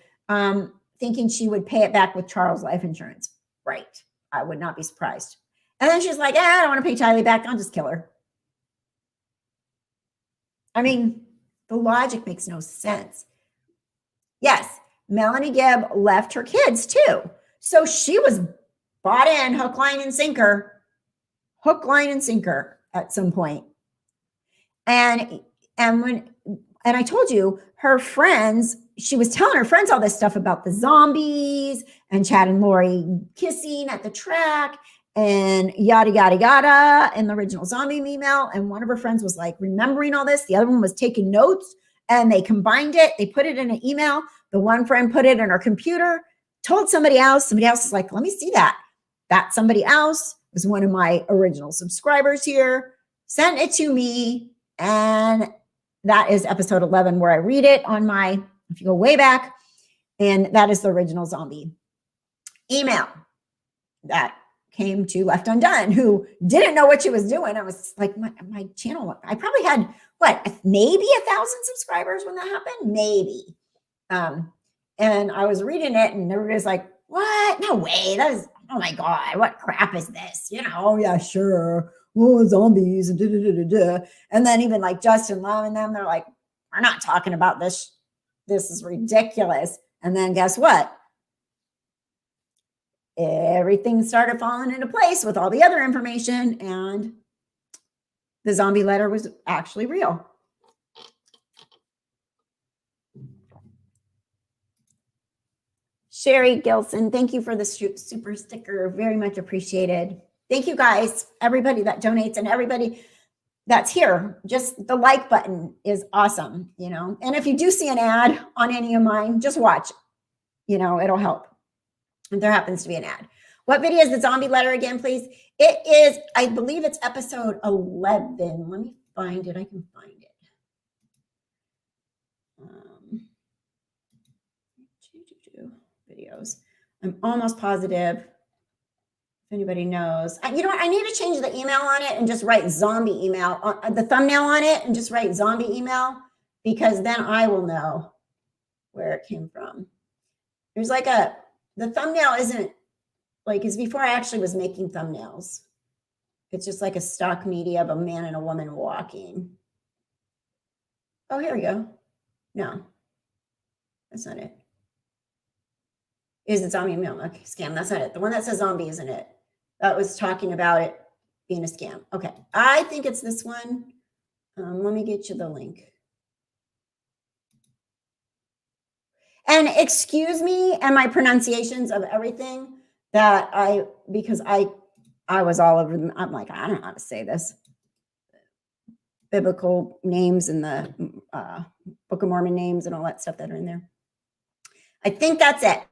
Thinking she would pay it back with Charles' life insurance. Right. I would not be surprised. And then she's like, I don't want to pay Tylee back. I'll just kill her. I mean, the logic makes no sense. Yes, Melanie Gibb left her kids too. So she was bought in hook, line, and sinker at some point. And I told you, her friends, she was telling her friends all this stuff about the zombies and Chad and Lori kissing at the track and yada, yada, yada in the original zombie email. And one of her friends was like remembering all this. The other one was taking notes and they combined it. They put it in an email. The one friend put it in her computer, told somebody else. Somebody else is like, let me see that. That somebody else was one of my original subscribers here, sent it to me. And that is episode 11 where I read it on my, if you go way back, and that is the original zombie email that came to Left Undone, who didn't know what she was doing. I was like, my channel, I probably had maybe 1,000 subscribers when that happened, maybe. And I was reading it and everybody's like, what? No way. That is, oh my God, what crap is this? You know, oh yeah, sure. Oh, zombies. And then even like Justin Love and them, they're like, we're not talking about this. This is ridiculous. And then guess what? Everything started falling into place with all the other information, and the zombie letter was actually real. Sherry Gilson, thank you for the super sticker. Very much appreciated. Thank you guys, everybody that donates and everybody that's here. Just the like button is awesome, you know. And if you do see an ad on any of mine, just watch. You know, it'll help. If there happens to be an ad. What video is the zombie letter again, please? It is, I believe it's episode 11. Let me find it. I can find it. Videos. I'm almost positive. If anybody knows. You know what? I need to change the email on it and just write zombie email. The thumbnail on it and just write zombie email, because then I will know where it came from. There's like the thumbnail isn't like, it's before I actually was making thumbnails. It's just like a stock media of a man and a woman walking. Oh, here we go. No, that's not it. Is it zombie email? Okay, scam. That's not it. The one that says zombie isn't it. That was talking about it being a scam. Okay, I think it's this one. Let me get you the link. And excuse me and my pronunciations of everything that because I was all over them. I'm like, I don't know how to say this. biblical names and the Book of Mormon names and all that stuff that are in there. I think that's it.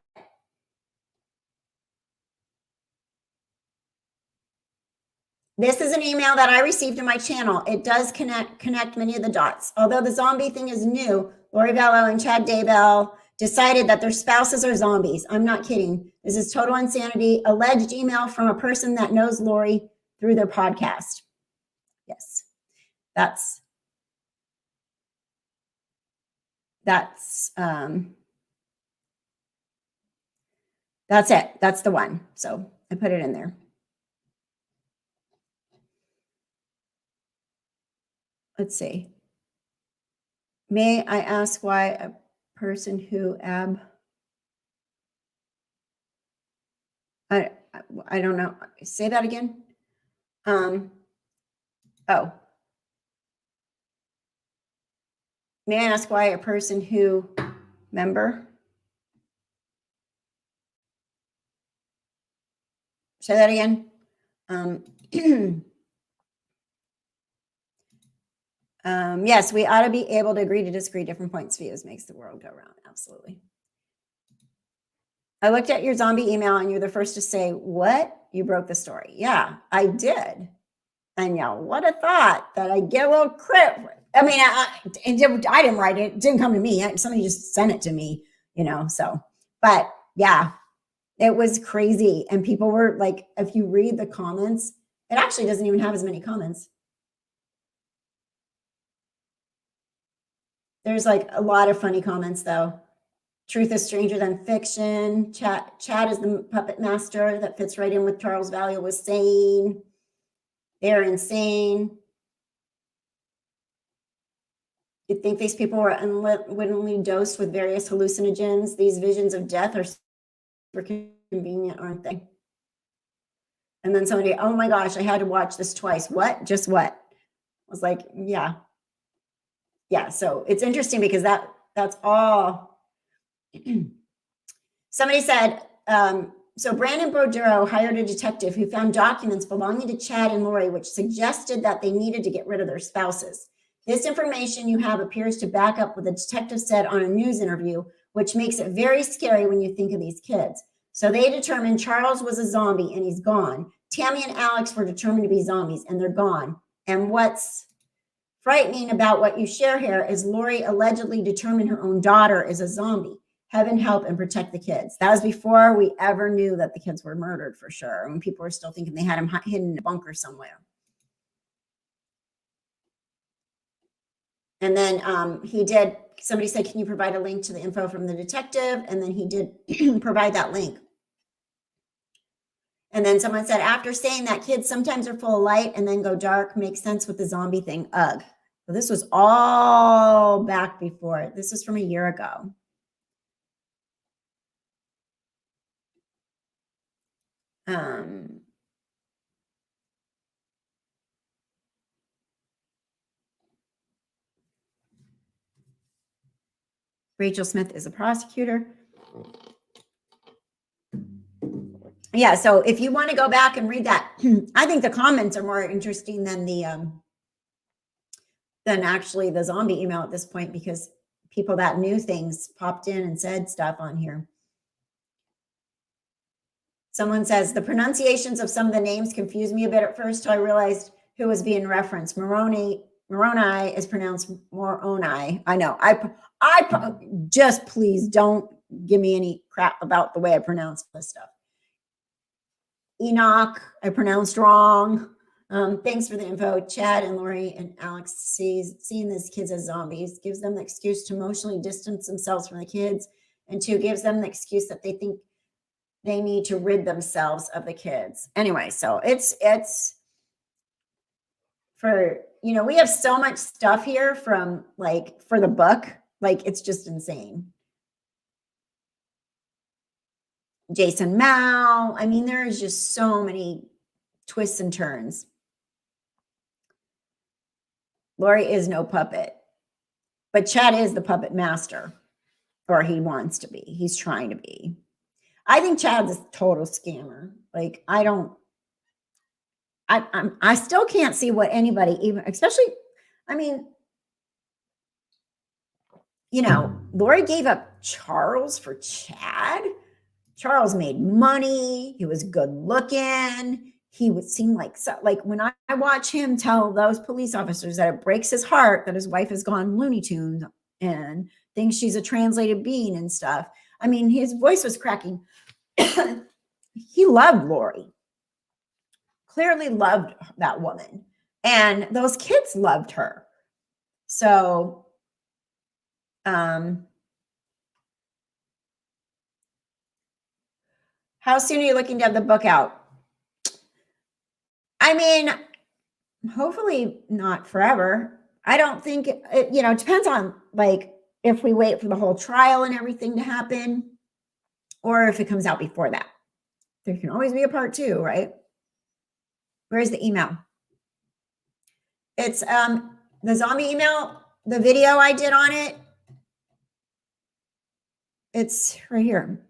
This is an email that I received in my channel. It does connect many of the dots. Although the zombie thing is new, Lori Vallow and Chad Daybell decided that their spouses are zombies. I'm not kidding. This is total insanity. Alleged email from a person that knows Lori through their podcast. Yes, that's it. That's the one. So I put it in there. Let's see. May I ask why a person who I don't know. Say that again. Oh. May I ask why a person who member? Say that again. Yes, we ought to be able to agree to disagree. Different points of views makes the world go round. Absolutely. I looked at your zombie email and you're the first to say, what? You broke the story. Yeah, I did. And y'all, what a thought that I get a little credit. I mean, I didn't write it. It didn't come to me. Somebody just sent it to me, so. But yeah, it was crazy. And people were like, if you read the comments, it actually doesn't even have as many comments. There's like a lot of funny comments though. Truth is stranger than fiction. Chad is the puppet master. That fits right in with Charles Vallier was saying. They're insane. You'd think these people were unwittingly dosed with various hallucinogens. These visions of death are super convenient, aren't they? And then somebody, oh my gosh, I had to watch this twice. What? Just what? I was like, yeah. Yeah, so it's interesting because that's all. Somebody said, so Brandon Brodero hired a detective who found documents belonging to Chad and Lori, which suggested that they needed to get rid of their spouses. This information you have appears to back up what the detective said on a news interview, which makes it very scary when you think of these kids. So they determined Charles was a zombie and he's gone. Tammy and Alex were determined to be zombies and they're gone. And what's frightening about what you share here is Lori allegedly determined her own daughter is a zombie. Heaven help and protect the kids. That was before we ever knew that the kids were murdered for sure. When people were still thinking they had them hidden in a bunker somewhere. And then somebody said, can you provide a link to the info from the detective? And then he did provide that link. And then someone said, after saying that kids sometimes are full of light and then go dark, makes sense with the zombie thing. Ugh. So this was all back before. This was from a year ago. Rachel Smith is a prosecutor. Yeah, so if you want to go back and read that, I think the comments are more interesting than than actually the zombie email at this point, because people that knew things popped in and said stuff on here. Someone says, the pronunciations of some of the names confused me a bit at first till I realized who was being referenced. Moroni is pronounced Moroni. I know. I just please don't give me any crap about the way I pronounce this stuff. Enoch, I pronounced wrong. Thanks for the info. Chad and Lori and Alex seeing these kids as zombies gives them the excuse to emotionally distance themselves from the kids, and two, gives them the excuse that they think they need to rid themselves of the kids. Anyway, so it's for, we have so much stuff here from for the book, it's just insane. Jason Mao. I mean, there's just so many twists and turns. Lori is no puppet, but Chad is the puppet master, or he wants to be. He's trying to be. I think Chad's a total scammer. I still can't see what anybody, even, especially, I mean, Lori gave up Charles for Chad. Charles made money. He was good looking. He would seem like when I watch him tell those police officers that it breaks his heart that his wife has gone Looney Tunes and thinks she's a translated being and stuff. I mean, his voice was cracking. He loved Lori. Clearly loved that woman. And those kids loved her. So, how soon are you looking to have the book out? I mean, hopefully not forever. I don't think it depends on if we wait for the whole trial and everything to happen or if it comes out before that. There can always be a part 2, right? Where's the email? It's the zombie email, the video I did on it. It's right here.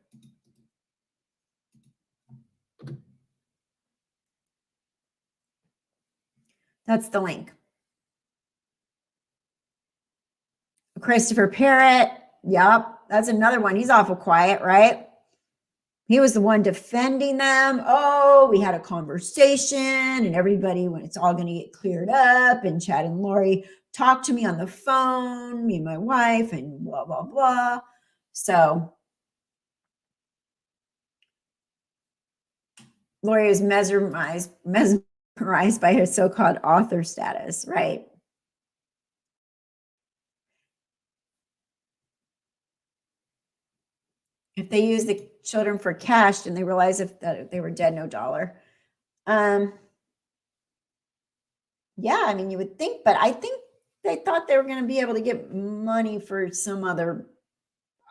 That's the link. Christopher Parrott. Yep. That's another one. He's awful quiet, right? He was the one defending them. Oh, we had a conversation and everybody, when it's all going to get cleared up, and Chad and Lori talked to me on the phone, me and my wife, and blah, blah, blah. So Lori is mesmerized by her so-called author status, right? If they use the children for cash and they realize that they were dead, no dollar. Yeah, I mean, you would think, but I think they thought they were going to be able to get money for some other,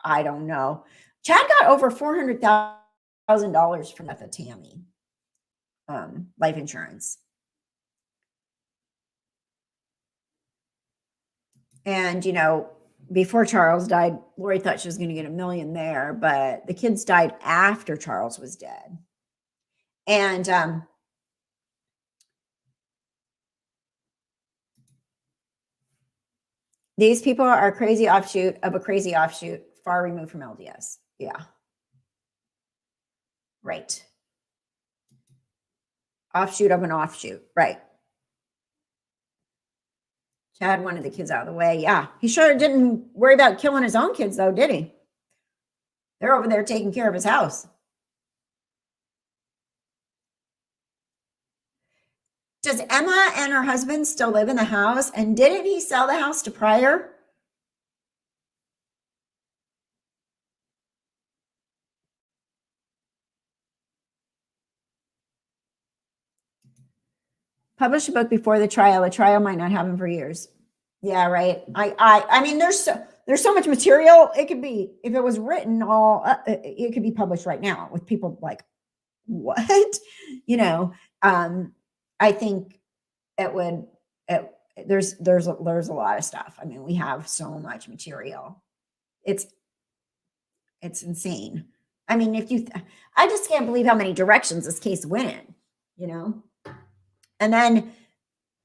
I don't know. Chad got over $400,000 from Beth Tammy life insurance. And, before Charles died, Lori thought she was going to get $1 million there, but the kids died after Charles was dead. And these people are a crazy offshoot of a crazy offshoot, far removed from LDS. Yeah. Right. Offshoot of an offshoot. Right. Chad wanted the kids out of the way. Yeah. He sure didn't worry about killing his own kids, though, did he? They're over there taking care of his house. Does Emma and her husband still live in the house? And didn't he sell the house to Pryor? Publish a book before the trial. A trial might not happen for years. Yeah, right. I mean, there's so much material. It could be, if it was written it could be published right now with people like, what? I think there's a lot of stuff. I mean, we have so much material. It's insane. I mean, I just can't believe how many directions this case went in, and then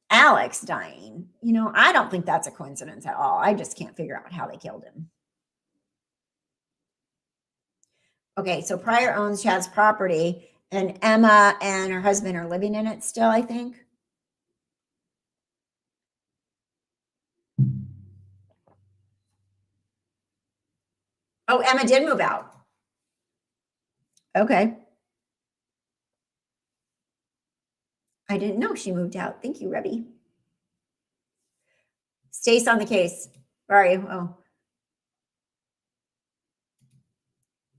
Alex dying, I don't think that's a coincidence at all. I just can't figure out how they killed him. Okay, so Pryor owns Chad's property, and Emma and her husband are living in it still, I think. Oh, Emma did move out. Okay. I didn't know she moved out. Thank you, Rebby. Stace on the case. Sorry. Oh.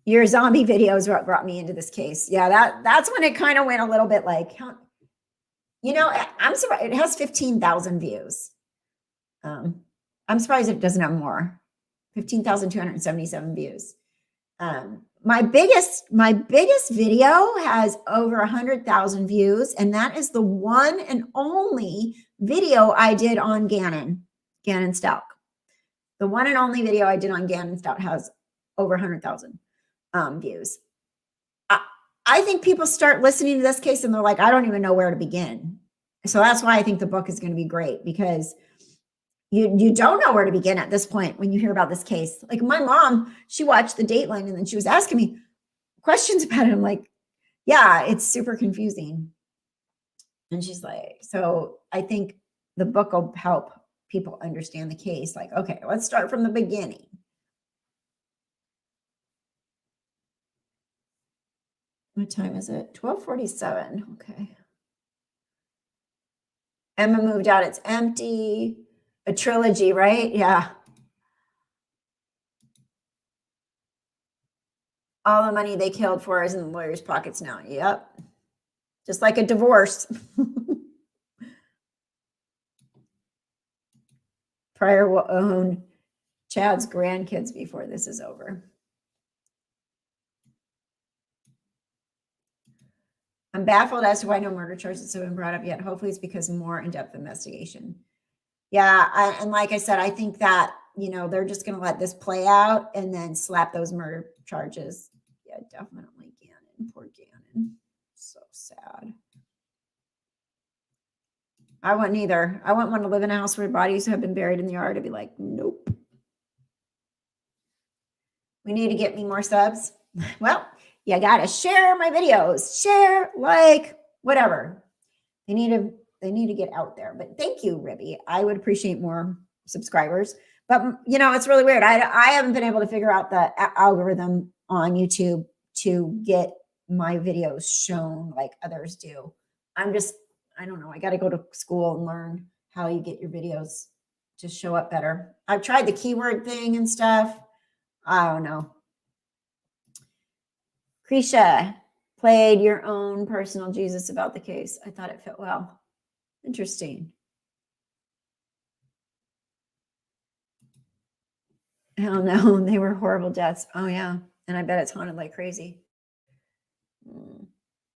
Your zombie videos brought me into this case. Yeah, that's when it kind of went a little bit like, I'm surprised it has 15,000 views. I'm surprised it doesn't have more. 15,277 views. My biggest video has over 100,000 views, and that is the one and only video I did on Gannon Stout. The one and only video I did on Gannon Stout has over 100,000 views. I think people start listening to this case and they're like, I don't even know where to begin. So that's why I think the book is going to be great, because you don't know where to begin at this point when you hear about this case. Like my mom, she watched the Dateline and then she was asking me questions about it. I'm like, yeah, it's super confusing. And she's like, so I think the book will help people understand the case. Like, okay, let's start from the beginning. What time is it? 12:47. Okay. Emma moved out. It's empty. A trilogy, right? Yeah. All the money they killed for is in the lawyer's pockets now. Yep. Just like a divorce. Pryor will own Chad's grandkids before this is over. I'm baffled as to why no murder charges have been brought up yet. Hopefully it's because more in-depth investigation. Yeah, and like I said, I think that, they're just going to let this play out and then slap those murder charges. Yeah, definitely Gannon. Poor Gannon. So sad. I wouldn't either. I wouldn't want to live in a house where bodies have been buried in the yard. I'd be like, nope. We need to get me more subs. Well, you got to share my videos. Share, like, whatever. They need to get out there. But thank you, Ribby. I would appreciate more subscribers. But, it's really weird. I haven't been able to figure out the algorithm on YouTube to get my videos shown like others do. I don't know. I got to go to school and learn how you get your videos to show up better. I've tried the keyword thing and stuff. I don't know. Krisha played your own personal Jesus about the case. I thought it fit well. Interesting. Hell no, they were horrible deaths. Oh yeah, and I bet it's haunted like crazy.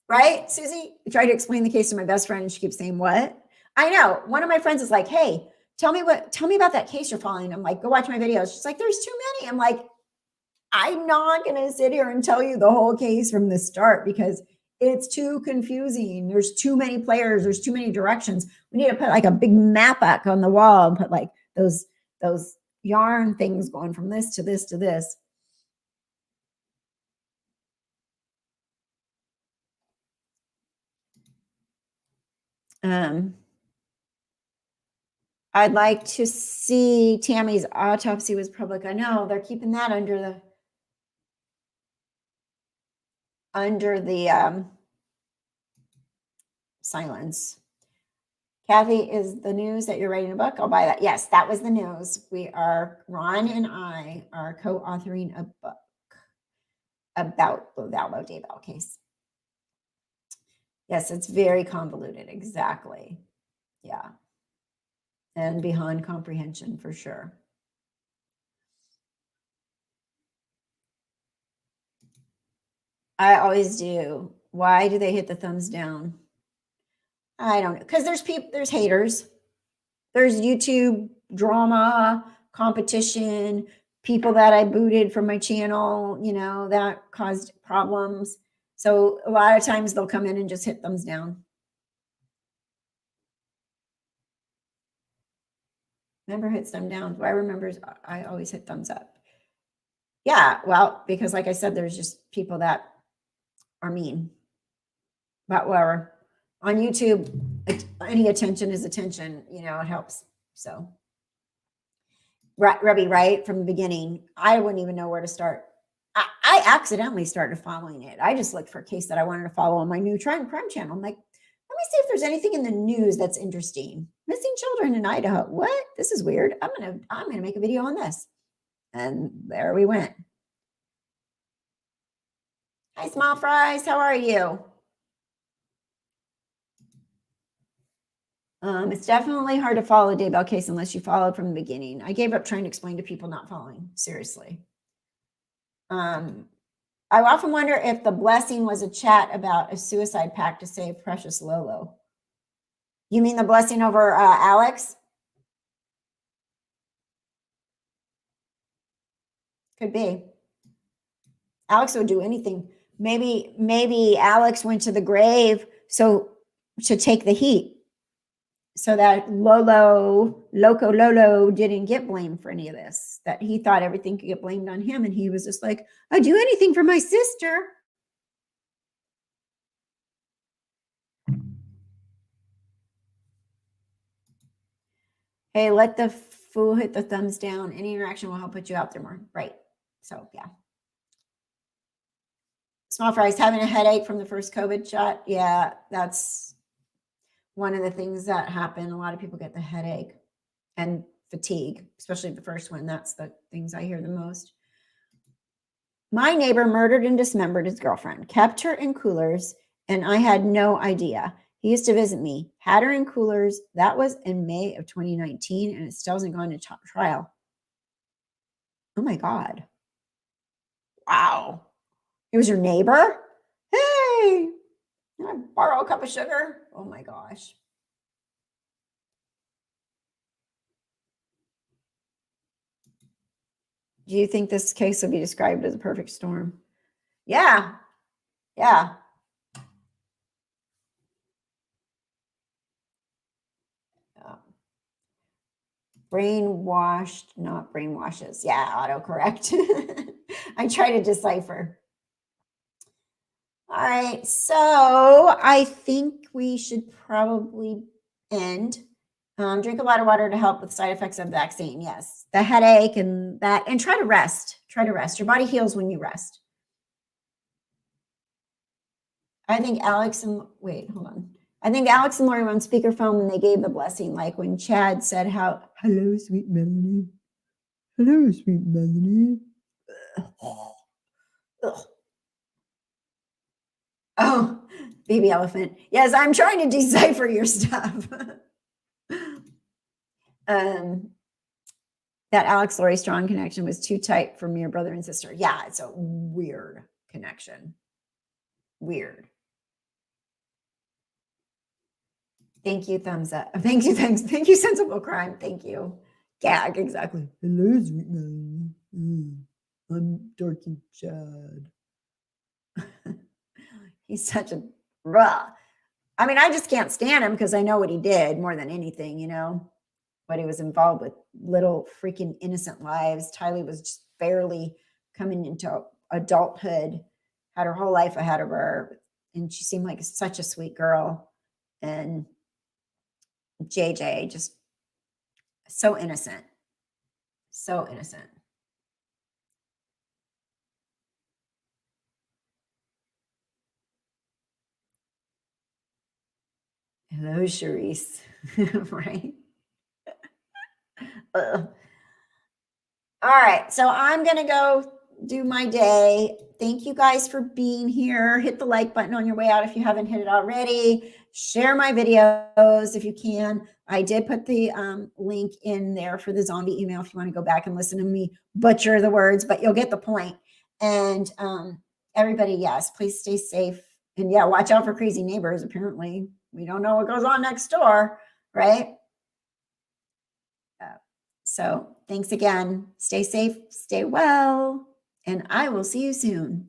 Right, Susie? I tried to explain the case to my best friend and she keeps saying, what? I know. One of my friends is like, hey, tell me about that case you're following. I'm like, go watch my videos. She's like, there's too many. I'm like, I'm not going to sit here and tell you the whole case from the start because it's too confusing. There's too many players. There's too many directions. We need to put like a big map back on the wall and put like those yarn things going from this to this to this. I'd like to see Tammy's autopsy was public. I know they're keeping that under the silence. Kathy, is the news that you're writing a book? I'll buy that. Yes, that was the news. Ron and I are co-authoring a book about the Vallow Daybell case. Yes, it's very convoluted. Exactly. Yeah. And beyond comprehension for sure. I always do. Why do they hit the thumbs down? I don't know. Because there's haters. There's YouTube drama, competition, people that I booted from my channel, that caused problems. So a lot of times they'll come in and just hit thumbs down. Remember hits thumb down. Why remembers I always hit thumbs up. Yeah, well, because like I said, there's just people that are mean. But whatever. On YouTube, any attention is attention. It helps. So, Rebby, right from the beginning, I wouldn't even know where to start. I accidentally started following it. I just looked for a case that I wanted to follow on my new crime channel. I'm like, let me see if there's anything in the news that's interesting. Missing children in Idaho. What? This is weird. I'm gonna make a video on this. And there we went. Hi, Small Fries. How are you? It's definitely hard to follow a Daybell case unless you followed from the beginning. I gave up trying to explain to people not following. Seriously. I often wonder if the blessing was a chat about a suicide pact to save precious Lolo. You mean the blessing over Alex? Could be. Alex would do anything. Maybe Alex went to the grave to take the heat. so that Loco Lolo didn't get blamed for any of this, that he thought everything could get blamed on him. And he was just like, I'd do anything for my sister. Hey, let the fool hit the thumbs down. Any interaction will help put you out there more. Right. So, yeah. Small fries, having a headache from the first COVID shot. Yeah, that's one of the things that happen. A lot of people get the headache and fatigue, especially the first one. That's the things I hear the most. My neighbor murdered and dismembered his girlfriend, kept her in coolers, and I had no idea. He used to visit me, had her in coolers. That was in May of 2019, and it still hasn't gone to trial. Oh my God. Wow. It was your neighbor? Hey, can I borrow a cup of sugar? Oh my gosh. Do you think this case will be described as a perfect storm? Yeah. Yeah. Brainwashed, not brainwashes. Yeah, autocorrect. I try to decipher. All right, so I think we should probably end. Drink a lot of water to help with side effects of the vaccine. Yes, the headache and that, and try to rest. Try to rest. Your body heals when you rest. I think Alex and wait, hold on. I think Alex and Lori were on speakerphone when they gave the blessing, like when Chad said, "How hello, sweet Melanie, hello, sweet Melanie." Ugh. Oh, baby elephant. Yes, I'm trying to decipher your stuff. That Alex Lori Strong connection was too tight for mere brother and sister. Yeah, it's a weird connection. Weird. Thank you, thumbs up. Thank you, thanks. Thank you, sensible crime. Thank you. Gag, exactly. Hello, sweet man. I'm Dorky Chad. He's such a raw. I mean, I just can't stand him because I know what he did more than anything, you know, what he was involved with. Little freaking innocent lives. Tylee was just barely coming into adulthood, had her whole life ahead of her, and she seemed like such a sweet girl. And JJ, just so innocent. So innocent. Hello, Charisse. Right? All right. So I'm going to go do my day. Thank you guys for being here. Hit the like button on your way out if you haven't hit it already. Share my videos if you can. I did put the link in there for the zombie email if you want to go back and listen to me butcher the words, but you'll get the point. And everybody, yes, please stay safe. And yeah, watch out for crazy neighbors. Apparently, we don't know what goes on next door, right? So thanks again. Stay safe, stay well, and I will see you soon.